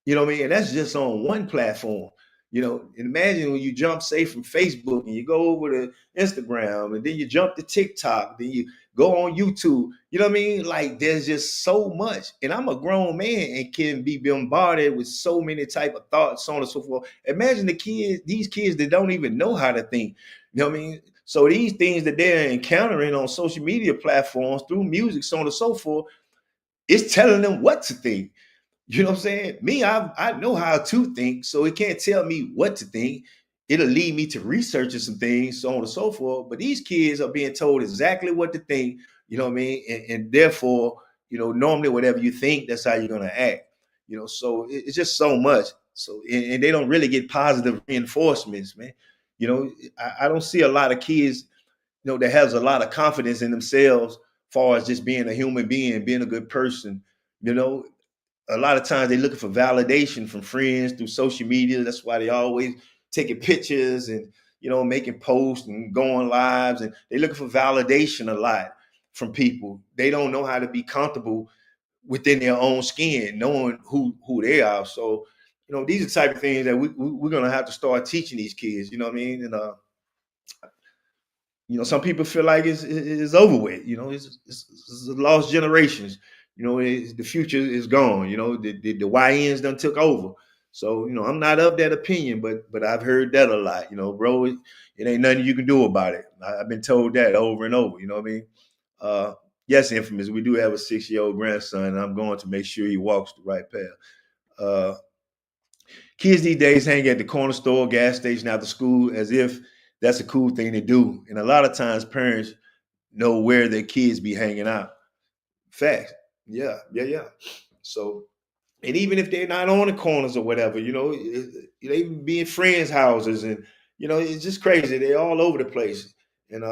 You know what I mean? And that's just on one platform. Imagine when you jump, say, from Facebook and you go over to Instagram and then you jump to TikTok, then you go on YouTube. You know what I mean? Like there's just so much. And I'm a grown man and can be bombarded with so many type of thoughts, so on and so forth. Imagine these kids that don't even know how to think. You know what I mean? So these things that they're encountering on social media platforms through music, so on and so forth, it's telling them what to think. You know what I'm saying? Me, I know how to think, so it can't tell me what to think. It'll lead me to researching some things, so on and so forth. But these kids are being told exactly what to think, you know what I mean? And therefore, normally whatever you think, that's how you're gonna act. So it's just so much. So and they don't really get positive reinforcements, man. I don't see a lot of kids, that has a lot of confidence in themselves, far as just being a human being, being a good person. You know, a lot of times they're looking for validation from friends through social media. That's why they always taking pictures and making posts and going lives, and they're looking for validation a lot from people. They don't know how to be comfortable within their own skin, knowing who they are. So, these are the type of things that we're gonna have to start teaching these kids. You know what I mean? And some people feel like it's over with. It's lost generations. The future is gone. The YNs done took over. So I'm not of that opinion, but I've heard that a lot. Bro, it ain't nothing you can do about it. I've been told that over and over. You know what I mean? Yes, infamous. We do have a 6-year-old grandson, and I'm going to make sure he walks the right path. Uh, Kids these days hang at the corner store, gas station after school as if that's a cool thing to do. And a lot of times parents know where their kids be hanging out. Facts. Yeah, yeah, yeah. So, and even if they're not on the corners or whatever, they be in friends' houses, and it's just crazy. They're all over the place. And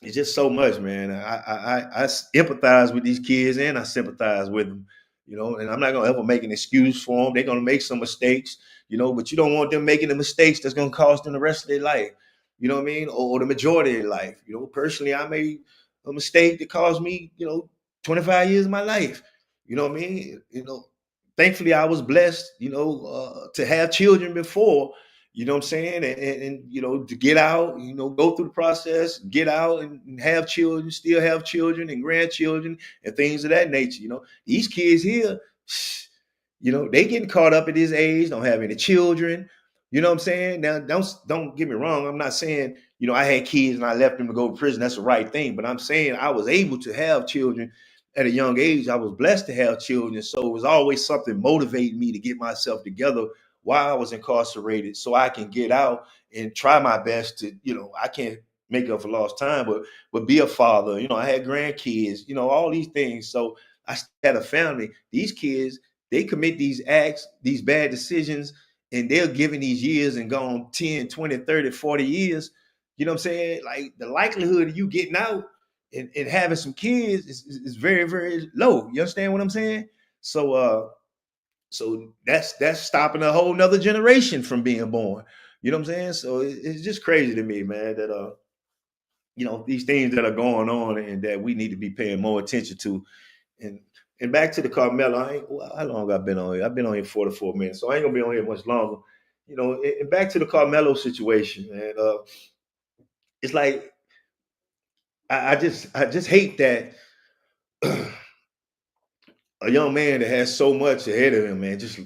it's just so much, man. I empathize with these kids and I sympathize with them, and I'm not gonna ever make an excuse for them. They're gonna make some mistakes, but you don't want them making the mistakes that's gonna cost them the rest of their life. You know what I mean? Or the majority of their life. Personally, I made a mistake that caused me, 25 years of my life. You know what I mean? Thankfully I was blessed, to have children before, you know what I'm saying? And to get out, go through the process, get out and have children, still have children and grandchildren and things of that nature. These kids here, they getting caught up at this age, don't have any children. You know what I'm saying? Now, don't get me wrong. I'm not saying, I had kids and I left them to go to prison. That's the right thing. But I'm saying I was able to have children at a young age. I was blessed to have children. So it was always something motivating me to get myself together while I was incarcerated so I can get out and try my best to, I can't make up for lost time, but be a father. I had grandkids, all these things. So I had a family. These kids, they commit these acts, these bad decisions, and they're given these years and gone 10, 20, 30, 40 years. You know what I'm saying? Like the likelihood of you getting out and having some kids is very, very low. You understand what I'm saying? So that's stopping a whole nother generation from being born. You know what I'm saying? So it's just crazy to me, man, that these things that are going on and that we need to be paying more attention to. And and back to the Carmelo, how long I've been on here? I've been on here 44 minutes, so I ain't gonna be on here much longer. And back to the Carmelo situation, and it's like I just hate that a young man that has so much ahead of him, man. Just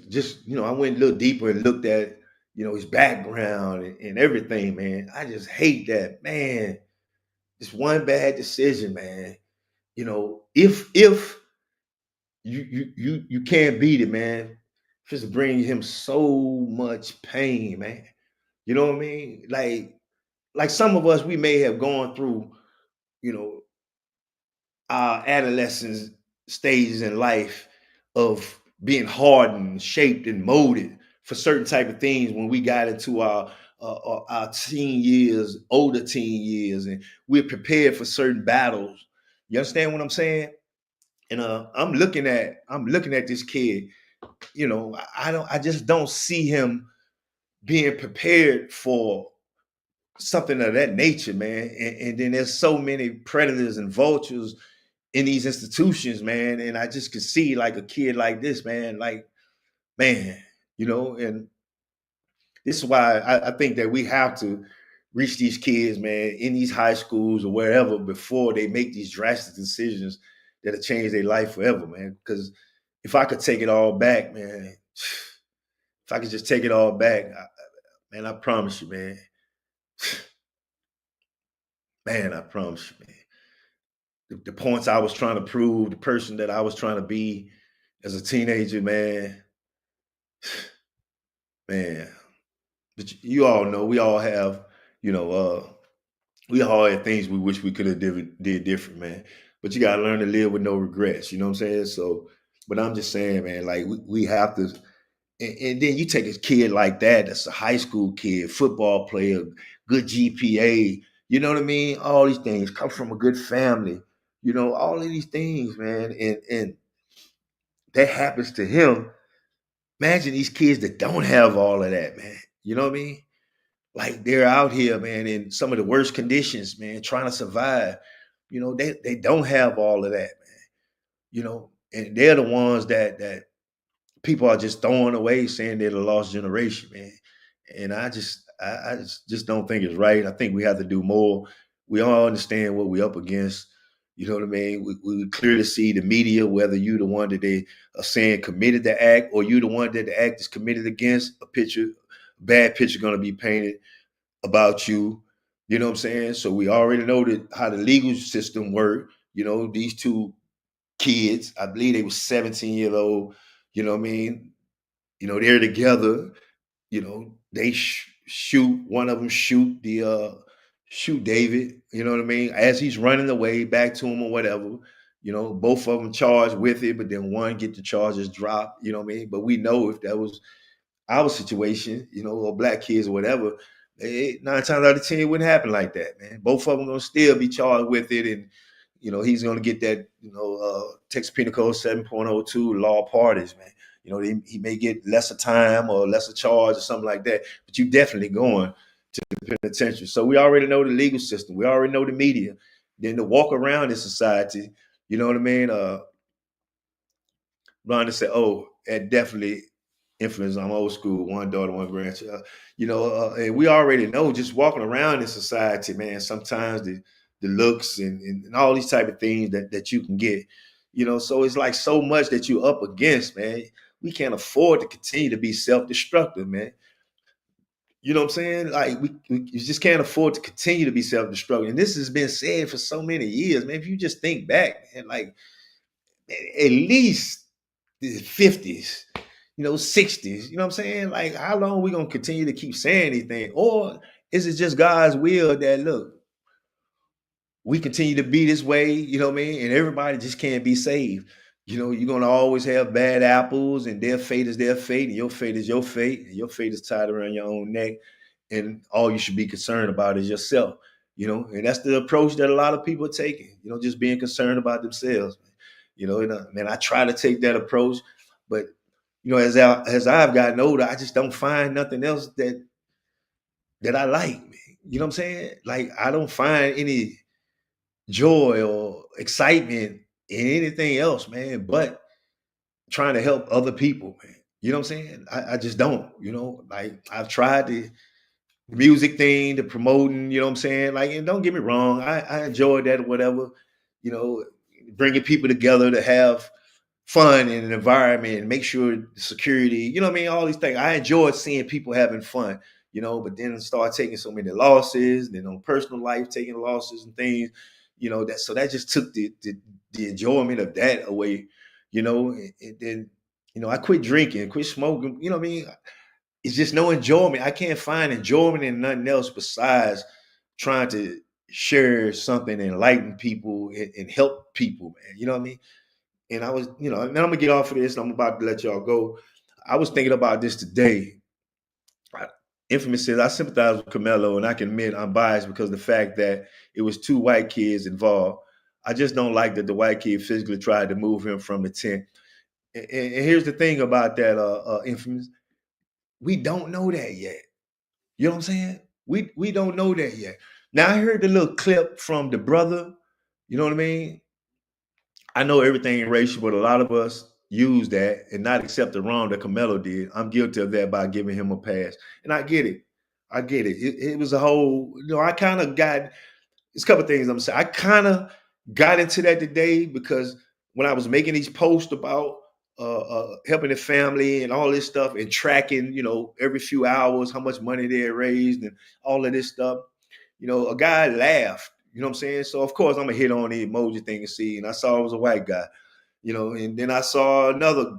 I went a little deeper and looked at his background and everything, man. I just hate that, man. Just one bad decision, man. If you can't beat it, man, just bring him so much pain, man. You know what I mean? Like some of us, we may have gone through, you know, our adolescence stages in life of being hardened, shaped, and molded for certain type of things when we got into our teen years, older teen years, and we're prepared for certain battles. You understand what I'm saying? And I'm looking at this kid. I just don't see him being prepared for something of that nature, man. And then there's so many predators and vultures in these institutions, man. And I just could see like a kid like this, man, like, man, and this is why I think that we have to reach these kids, man, in these high schools or wherever before they make these drastic decisions that'll change their life forever, man. Because if I could take it all back, man, if I could just take it all back, man, I promise you, man, I promise you, man. The points I was trying to prove, the person that I was trying to be as a teenager, man. But you all know, we all have, you know, we all had things we wish we could have did different, man. But you gotta learn to live with no regrets. You know what I'm saying? So, but I'm just saying, man, like we have to. And then you take a kid like that, that's a high school kid, football player, good GPA. You know what I mean? All these things come from a good family. All of these things, man, and that happens to him. Imagine these kids that don't have all of that, man. You know what I mean? Like they're out here, man, in some of the worst conditions, man, trying to survive. They don't have all of that, man. And they're the ones that people are just throwing away, saying they're the lost generation, man. And I just don't think it's right. I think we have to do more. We all understand what we're up against. You know what I mean? We clearly see the media, whether you the one that they are saying committed the act, or you the one that the act is committed against. Bad picture going to be painted about you. You know what I'm saying? So we already know how the legal system work. These two kids, I believe they were 17 years old. You know what I mean? They're together. They shoot, one of them shoot David. You know what I mean? As he's running away back to him or whatever. Both of them charged with it, but then one get the charges dropped. You know what I mean? But we know if that was our situation, or black kids or whatever, 9 times out of 10 it wouldn't happen like that, man. Both of them gonna still be charged with it, and he's gonna get that, Texas Penal Code 7.02 law parties, man. He may get lesser time or lesser charge or something like that, but you definitely going to the penitentiary. So we already know the legal system. We already know the media. Then to walk around in society, you know what I mean? Ron said, "Oh, that definitely influenced. I'm old school. One daughter, one grandchild. And we already know just walking around in society, man. Sometimes the looks and all these type of things that you can get. So it's like so much that you're up against, man. We can't afford to continue to be self-destructive, man. You know what I'm saying? Like we you just can't afford to continue to be self-destructive. And this has been said for so many years, man. If you just think back, man, like at least the 50s, 60s, you know what I'm saying? Like, how long are we gonna continue to keep saying anything? Or is it just God's will that look, we continue to be this way, you know what I mean? And everybody just can't be saved. You're gonna always have bad apples, and their fate is their fate, and your fate is your fate, and your fate is tied around your own neck, and all you should be concerned about is yourself. And that's the approach that a lot of people are taking, just being concerned about themselves. Man, I try to take that approach, but as I've gotten older, I just don't find nothing else that I like. Man. You know what I'm saying? Like I don't find any joy or excitement in anything else, man, but trying to help other people, man. You know what I'm saying? I just don't, like I've tried the music thing, the promoting, you know what I'm saying? Like, and don't get me wrong, I enjoy that or whatever, you know, bringing people together to have fun in an environment and make sure the security, you know what I mean? All these things. I enjoyed seeing people having fun, but then start taking so many losses, then on personal life, taking losses and things, that just took the enjoyment of that away, and then, I quit drinking, quit smoking, you know what I mean? It's just no enjoyment. I can't find enjoyment in nothing else besides trying to share something, enlighten people and help people, man. You know what I mean? And I was, and I'm gonna get off of this. I'm about to let y'all go. I was thinking about this today. Infamous says I sympathize with Camelo, and I can admit I'm biased because of the fact that it was two white kids involved. I just don't like that the white kid physically tried to move him from the tent. And here's the thing about that, Infamous. We don't know that yet. You know what I'm saying? We don't know that yet. Now I heard the little clip from the brother. You know what I mean? I know everything ain't racial, but a lot of us use that and not accept the wrong that Carmelo did. I'm guilty of that by giving him a pass. And I get it. I get it. It was a whole, I kind of got, it's a couple of things I'm saying. I kind of got into that today because when I was making these posts about helping the family and all this stuff and tracking, every few hours how much money they had raised and all of this stuff, a guy laughed. You know what I'm saying? So of course I'm gonna hit on the emoji thing and see. And I saw it was a white guy, and then I saw another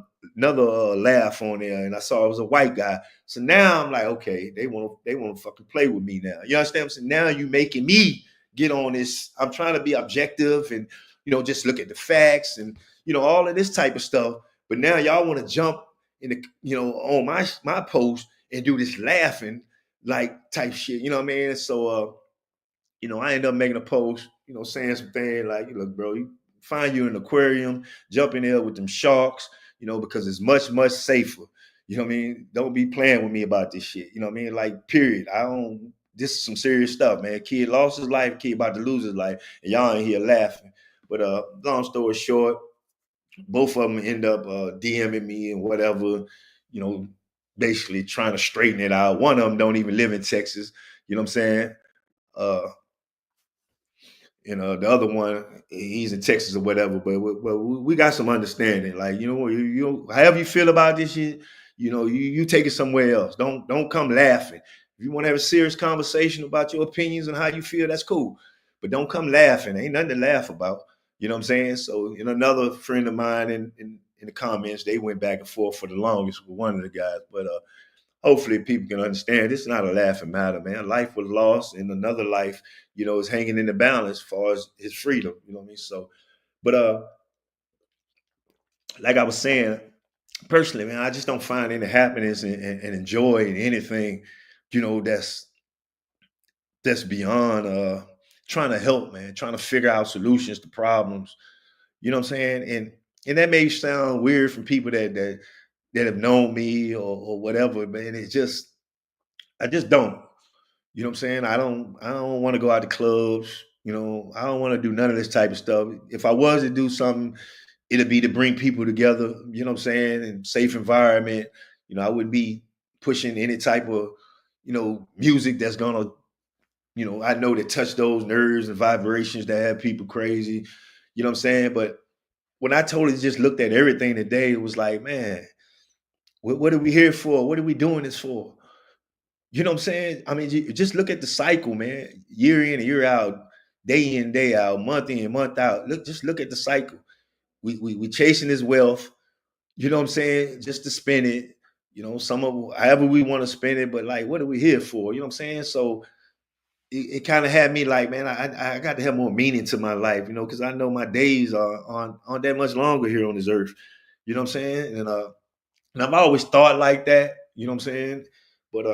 laugh on there, and I saw it was a white guy. So now I'm like, okay, they want to fucking play with me now. You understand what I'm saying? Now you making me get on this. I'm trying to be objective and just look at the facts and all of this type of stuff. But now y'all want to jump in the on my post and do this laughing like type shit. You know what I mean? So I end up making a post, saying some things like, look, bro, you find you in an aquarium, jump in there with them sharks, because it's much, much safer. You know what I mean? Don't be playing with me about this shit. You know what I mean? Like, period. This is some serious stuff, man. Kid lost his life, kid about to lose his life, and y'all ain't here laughing. But long story short, both of them end up DMing me and whatever, basically trying to straighten it out. One of them don't even live in Texas. You know what I'm saying? Uh, the other one, he's in Texas or whatever. But we got some understanding. Like, however you feel about this shit, you take it somewhere else. Don't come laughing. If you want to have a serious conversation about your opinions and how you feel, that's cool. But don't come laughing. Ain't nothing to laugh about. You know what I'm saying? So, another friend of mine in the comments, they went back and forth for the longest with one of the guys. But hopefully people can understand this is not a laughing matter, man. Life was lost and another life, is hanging in the balance as far as his freedom. You know what I mean? So, but like I was saying, personally, man, I just don't find any happiness and joy in anything, that's beyond trying to help, man, trying to figure out solutions to problems. You know what I'm saying? And that may sound weird from people that have known me or whatever, man. I just don't. You know what I'm saying? I don't want to go out to clubs. I don't want to do none of this type of stuff. If I was to do something, it'd be to bring people together, you know what I'm saying, in safe environment. I wouldn't be pushing any type of, music that's gonna, I know that touch those nerves and vibrations that have people crazy. You know what I'm saying? But when I totally just looked at everything today, it was like, man, what are we here for? What are we doing this for? You know what I'm saying? I mean, just look at the cycle, man. Year in and year out, day in, day out, month in, month out. Just look at the cycle. We chasing this wealth, you know what I'm saying, just to spend it, some of however we want to spend it, but like, what are we here for? You know what I'm saying? So it kind of had me like, man, I got to have more meaning to my life, because I know my days are on that much longer here on this earth. You know what I'm saying? And I've always thought like that, you know what I'm saying? But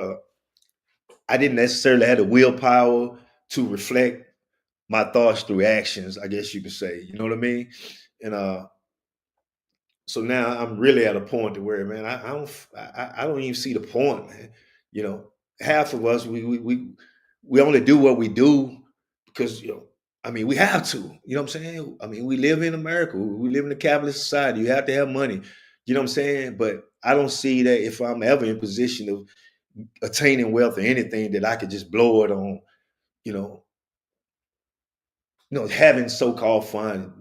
I didn't necessarily have the willpower to reflect my thoughts through actions, I guess you could say. You know what I mean? And so now I'm really at a point to where, man, I don't even see the point, man. Half of us we only do what we do because I mean we have to. You know what I'm saying? I mean we live in America. We live in a capitalist society. You have to have money. You know what I'm saying? But I don't see that if I'm ever in position of attaining wealth or anything that I could just blow it on, you know, having so-called fun,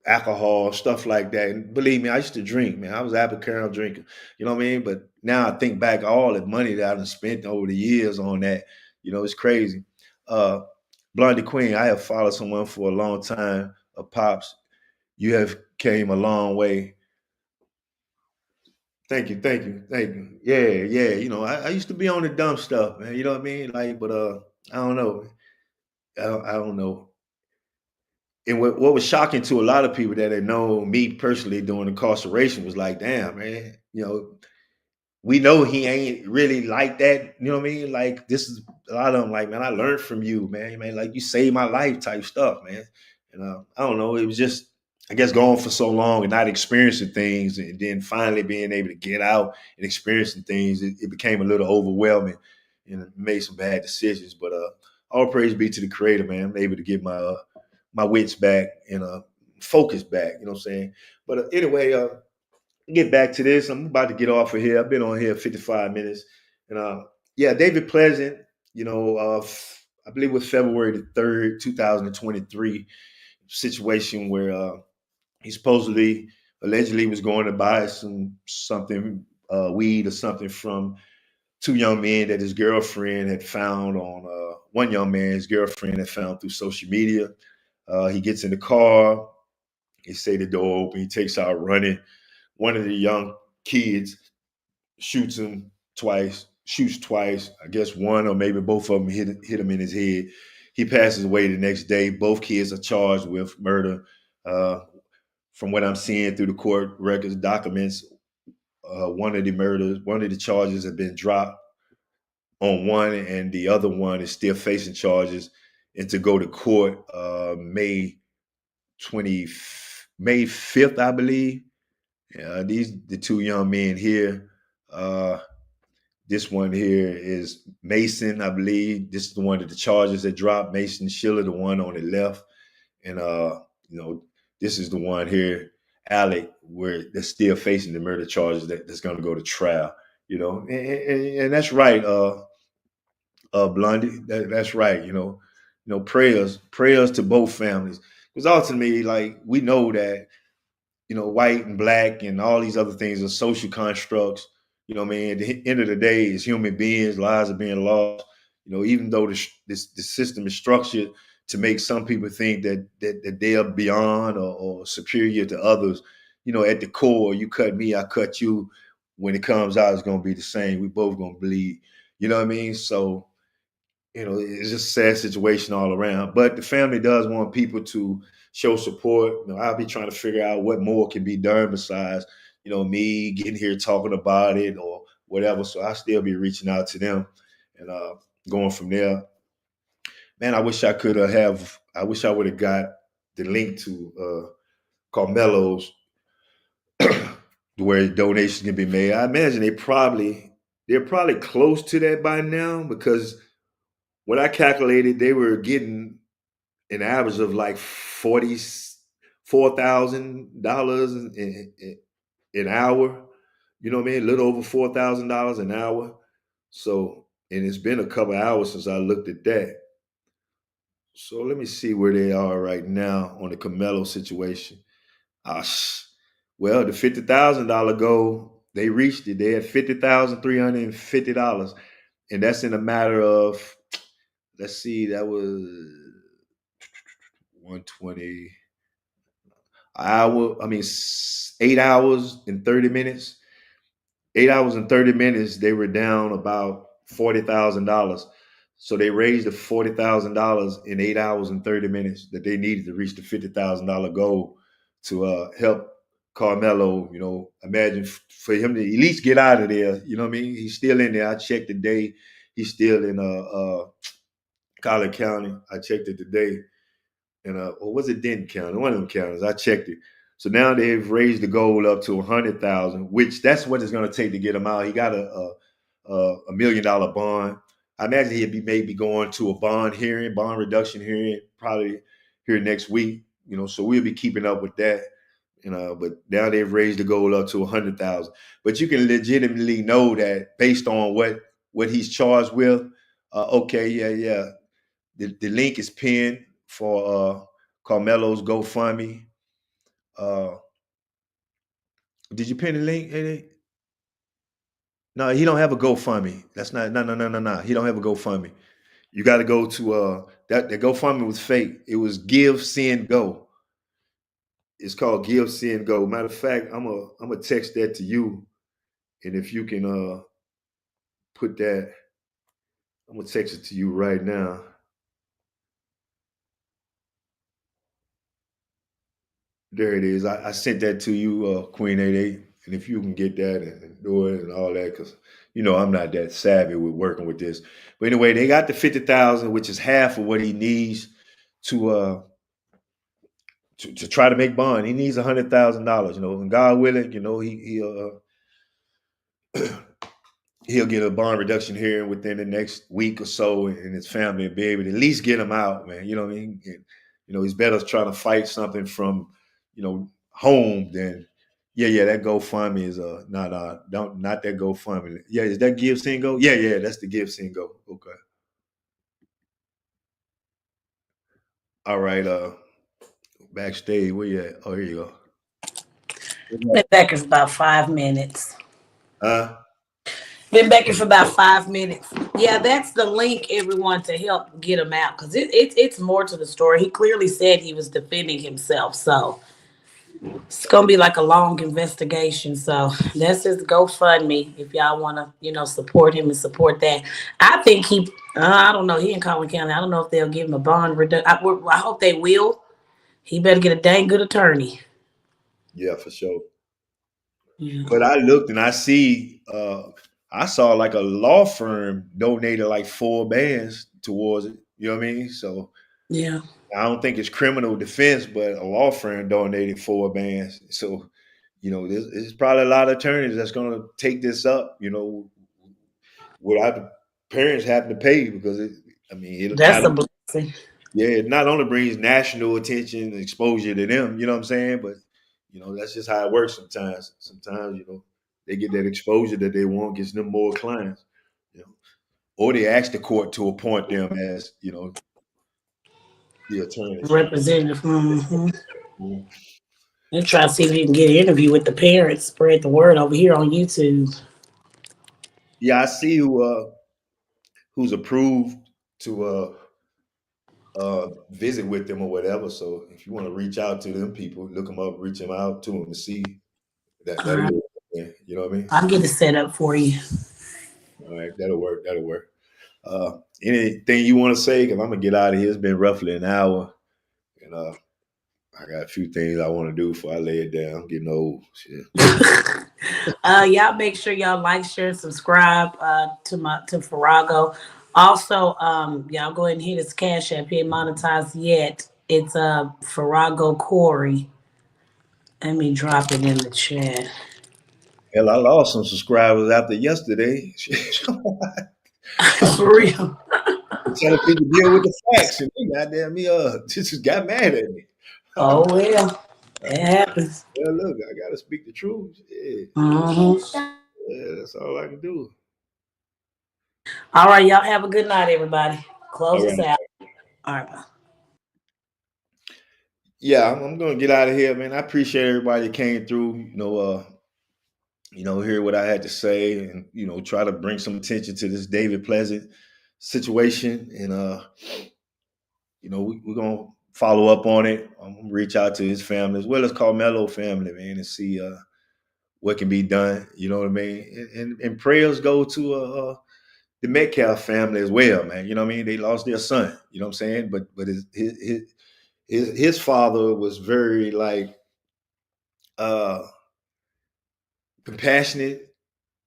alcohol, stuff like that. And believe me, I used to drink, man. I was an apple caramel drinker. You know what I mean? But now I think back all the money that I've spent over the years on that, it's crazy. Uh Blondie Queen, I have followed someone for a long time. Pops, you have came a long way. Thank you, thank you, thank you. Yeah, yeah. I used to be on the dumb stuff, man. You know what I mean? Like, but I don't know. I don't know. And what was shocking to a lot of people that had known me personally during incarceration was like, damn, man, we know he ain't really like that. You know what I mean? Like this is a lot of them like, man, I learned from you, man. Man, like you saved my life type stuff, man. And I don't know, it was just, I guess, going for so long and not experiencing things, and then finally being able to get out and experiencing things, it became a little overwhelming and made some bad decisions. But all praise be to the Creator, man. I'm able to get my wits back and focus back. You know what I'm saying? But anyway, get back to this. I'm about to get off of here. I've been on here 55 minutes, and yeah, David Pleasant. You know, I believe it was February the 3rd, 2023 situation where he supposedly, allegedly, was going to buy something, weed or something from two young men that his girlfriend had found on one young man, his girlfriend had found through social media. He gets in the car. He say the door open. He takes out running. One of the young kids shoots him twice, shoots twice. I guess one or maybe both of them hit him in his head. He passes away the next day. Both kids are charged with murder. Uh, from what I'm seeing through the court records, documents, one of the charges have been dropped on one, and the other one is still facing charges, and to go to court May 20, May 5th, I believe. These the two young men here. This one here is Mason, I believe. This is the one that the charges that dropped. Mason Schiller, the one on the left, and this is the one here, Alec, where they're still facing the murder charges that's going to go to trial. And that's right. Blondie. That's right. Prayers to both families, because ultimately, like, we know that white and black and all these other things are social constructs. What I mean, at the end of the day, as human beings, lives are being lost. Even though the system is structured to make some people think that they are beyond or superior to others, at the core, you cut me, I cut you. When it comes out, it's going to be the same. We both going to bleed. You know what I mean? So it's just a sad situation all around. But the family does want people to show support. I'll be trying to figure out what more can be done besides, me getting here talking about it or whatever. So I'll still be reaching out to them and going from there. Man, I wish I could I wish I would have got the link to Carmelo's where donations can be made. I imagine they're probably close to that by now, because what I calculated, they were getting an average of like $44,000 an hour. You know what I mean? A little over $4,000 an hour. So, and it's been a couple of hours since I looked at that. So let me see where they are right now on the Camelo situation. Well, the $50,000 goal, they reached it. They had $50,350, and that's in a matter of, let's see, that was 120 hour. I mean, 8 hours and 30 minutes. 8 hours and 30 minutes, they were down about $40,000. So they raised the $40,000 in 8 hours and 30 minutes that they needed to reach the $50,000 goal to help Carmelo. Imagine for him to at least get out of there. You know what I mean? He's still in there. I checked today. He's still in Collin County. I checked it today. And or was it Denton County? One of them counties. I checked it. So now they've raised the goal up to 100,000, which that's what it's going to take to get him out. He got a $1 million bond. I imagine he'd be maybe going to a bond reduction hearing, probably here next week. So we'll be keeping up with that. But now they've raised the goal up to 100,000. But you can legitimately know that based on what he's charged with. Okay, yeah. The link is pinned for Carmelo's GoFundMe. Did you pin the link? No, he don't have a GoFundMe. That's not no. He don't have a GoFundMe. You got to go to that GoFundMe was fake. It was Give Send Go. It's called Give Send Go. Matter of fact, I'm a text that to you, and if you can put that, I'm gonna text it to you right now. There it is. I sent that to you, Queen 88. And if you can get that and do it and all that, because I'm not that savvy with working with this. But anyway, they got the 50,000, which is half of what he needs to try to make bond. He needs $100,000. And God willing, he'll get a bond reduction here within the next week or so, and his family will be able to at least get him out, man. You know what I mean? And, he's better trying to fight something from home, then yeah, that GoFundMe is not don't not that GoFundMe. Yeah, is that Give Send Go? Yeah, that's the Give Send Go. Okay. All right, backstage, where you at? Oh, here you Been go. back here for about 5 minutes. Uh, Been back here for about 5 minutes. Yeah, that's the link, everyone, to help get him out because it's more to the story. He clearly said he was defending himself, so it's gonna be like a long investigation. So that's his GoFundMe if y'all want to, support him and support that. I think I don't know. He in Collin County. I don't know if they'll give him a bond reduction. I hope they will. He better get a dang good attorney. yeah, for sure. Yeah. But I looked and I saw like a law firm donated like 4 bands towards it. You know what I mean? So Yeah. I don't think it's criminal defense, but a law firm donated 4 bands. So, there's probably a lot of attorneys that's going to take this up, without the parents having to pay because it That's not a blessing. yeah, it not only brings national attention and exposure to them, you know what I'm saying? But, that's just how it works sometimes. Sometimes, they get that exposure that they want, gets them more clients, you know. Or they ask the court to appoint them as, the attorneys. Representative. Mhm. And try to see if you can get an interview with the parents. Spread the word over here on YouTube. Yeah, I see who's approved to visit with them or whatever. So if you want to reach out to them people, look them up, reach them out to them to see All that'll right, work. Yeah, you know what I mean? I'll get it set up for you. All right, that'll work. That'll work. Anything you want to say? Because I'm gonna get out of here. It's been roughly an hour, and I got a few things I want to do before I lay it down. I'm getting old. Shit. Y'all make sure y'all like, share, and subscribe to Farago. Also, y'all go ahead and hit his cash app. He ain't monetized yet. It's Farago Corey. Let me drop it in the chat. Hell, I lost some subscribers after yesterday. I'm For real. telling people to deal with the facts, and they goddamn me just got mad at me. Oh well, it happens. Yeah, look, I gotta speak the truth. Yeah, Hmm. yeah, that's all I can do. All right, y'all have a good night, everybody. All Close us right. out. All right, bye. Yeah, I'm gonna get out of here, man. I appreciate everybody that came through. Hear what I had to say, and try to bring some attention to this David Pleasant situation, and we're gonna follow up on it. I'm gonna reach out to his family as well as Carmelo family, man, and see what can be done. You know what I mean? And prayers go to the Metcalf family as well, man. You know what I mean? They lost their son. You know what I'm saying? But his father was very like uh compassionate,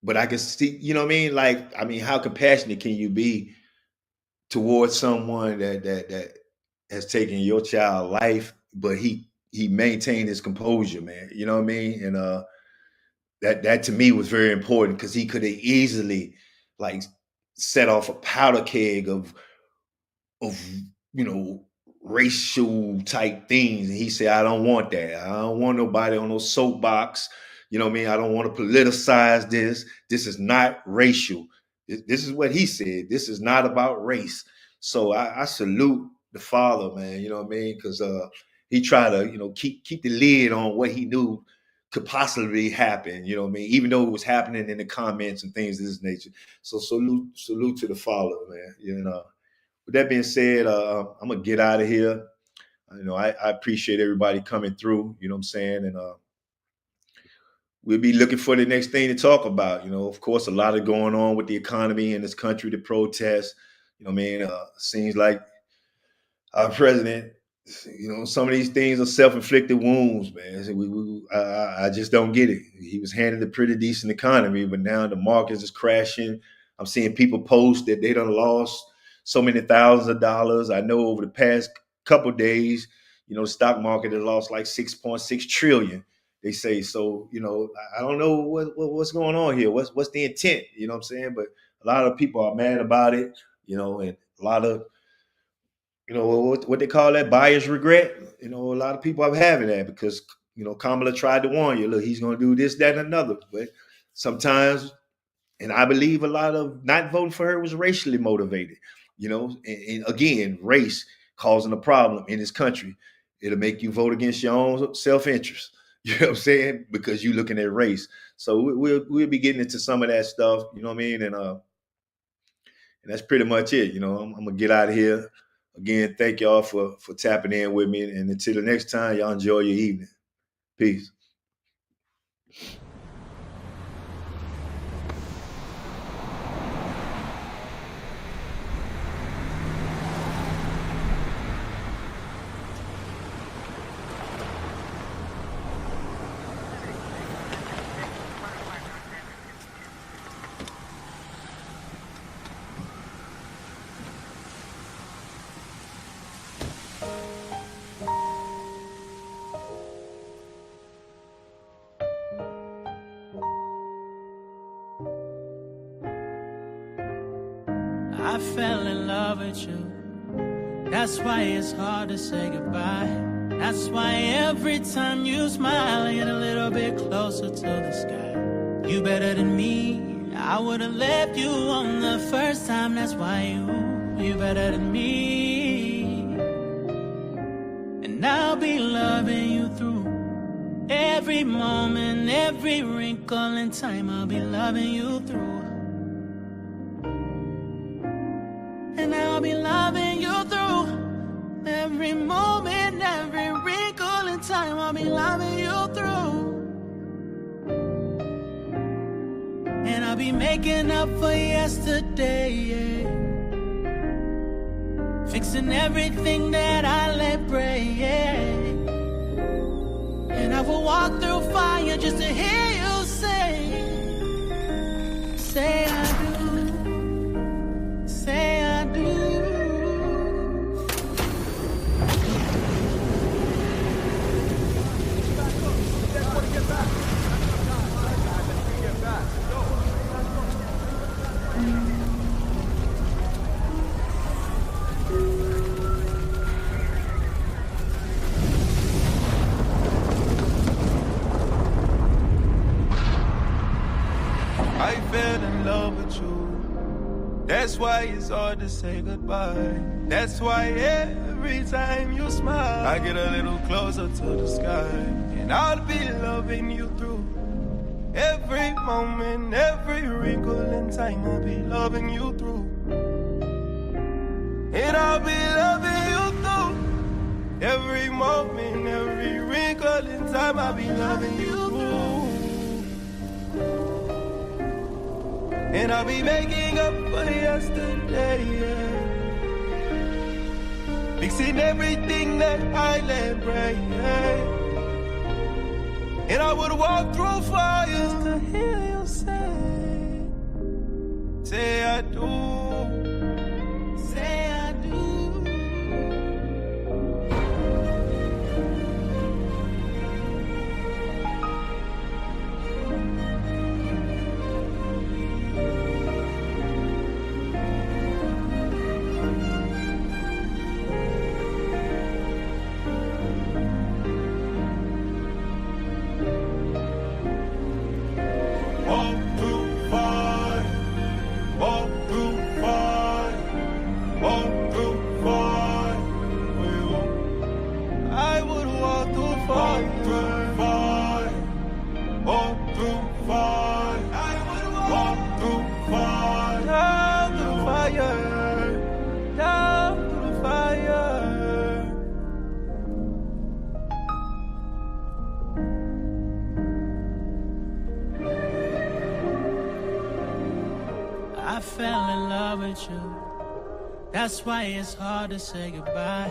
but I can see, you know what I mean? Like, how compassionate can you be towards someone that has taken your child life, but he maintained his composure, man. You know what I mean? And that to me was very important because he could have easily like set off a powder keg of you know racial type things, and he said, I don't want that. I don't want nobody on no soapbox. You know what I mean? I don't want to politicize this is not racial. This is what he said. This is not about race. So I salute the father, man. You know what I mean? Because he tried to keep the lid on what he knew could possibly happen. You know what I mean? Even though it was happening in the comments and things of this nature. So salute to the father, man. With that being said, I'm gonna get out of here. I appreciate everybody coming through. You know what I'm saying, and we'll be looking for the next thing to talk about. Of course, a lot of going on with the economy in this country, the protests. What I mean, seems like our president, some of these things are self-inflicted wounds, man. So I just don't get it. He was handed a pretty decent economy, but now the markets is crashing. I'm seeing people post that they done lost so many thousands of dollars. I know over the past couple of days, the stock market has lost like 6.6 trillion. They say so. I don't know what's going on here. What's the intent? You know what I'm saying? But a lot of people are mad about it. And a lot of what they call that buyer's regret. A lot of people are having that because Kamala tried to warn you, look, he's going to do this, that, and another. But sometimes, and I believe a lot of not voting for her was racially motivated, and again, race causing a problem in this country. It'll make you vote against your own self-interest. You know what I'm saying? Because you're looking at race. So we'll be getting into some of that stuff, you know what I mean? And that's pretty much it. I'm gonna get out of here. Again, thank y'all for tapping in with me. And until the next time, y'all enjoy your evening. Peace. I fell in love with you. That's why it's hard to say goodbye. That's why every time you smile, I get a little bit closer to the sky. You better than me. I would've left you on the first time. That's why you better than me. And I'll be loving you through every moment, every wrinkle in time. I'll be loving you through. And I'll be loving you through every moment, every wrinkle in time. I'll be loving you through. And I'll be making up for yesterday, yeah. Fixing everything that I let break, yeah. And I will walk through fire just to hear you say I do. Say I do. I fell in love with you. That's why it's hard to say goodbye. That's why every time you smile, I get a little closer to the sky. And I'll be loving you through every moment, every wrinkle in time. I'll be loving you through. And I'll be loving you through every moment, every wrinkle in time. I'll be loving you through. And I'll be making up for yesterday, yeah. Fixing everything that I let break, yeah. And I would walk through fire just to hear you say I do. Say I do. I fell in love with you. That's why it's hard to say goodbye.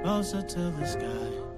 Closer to the sky.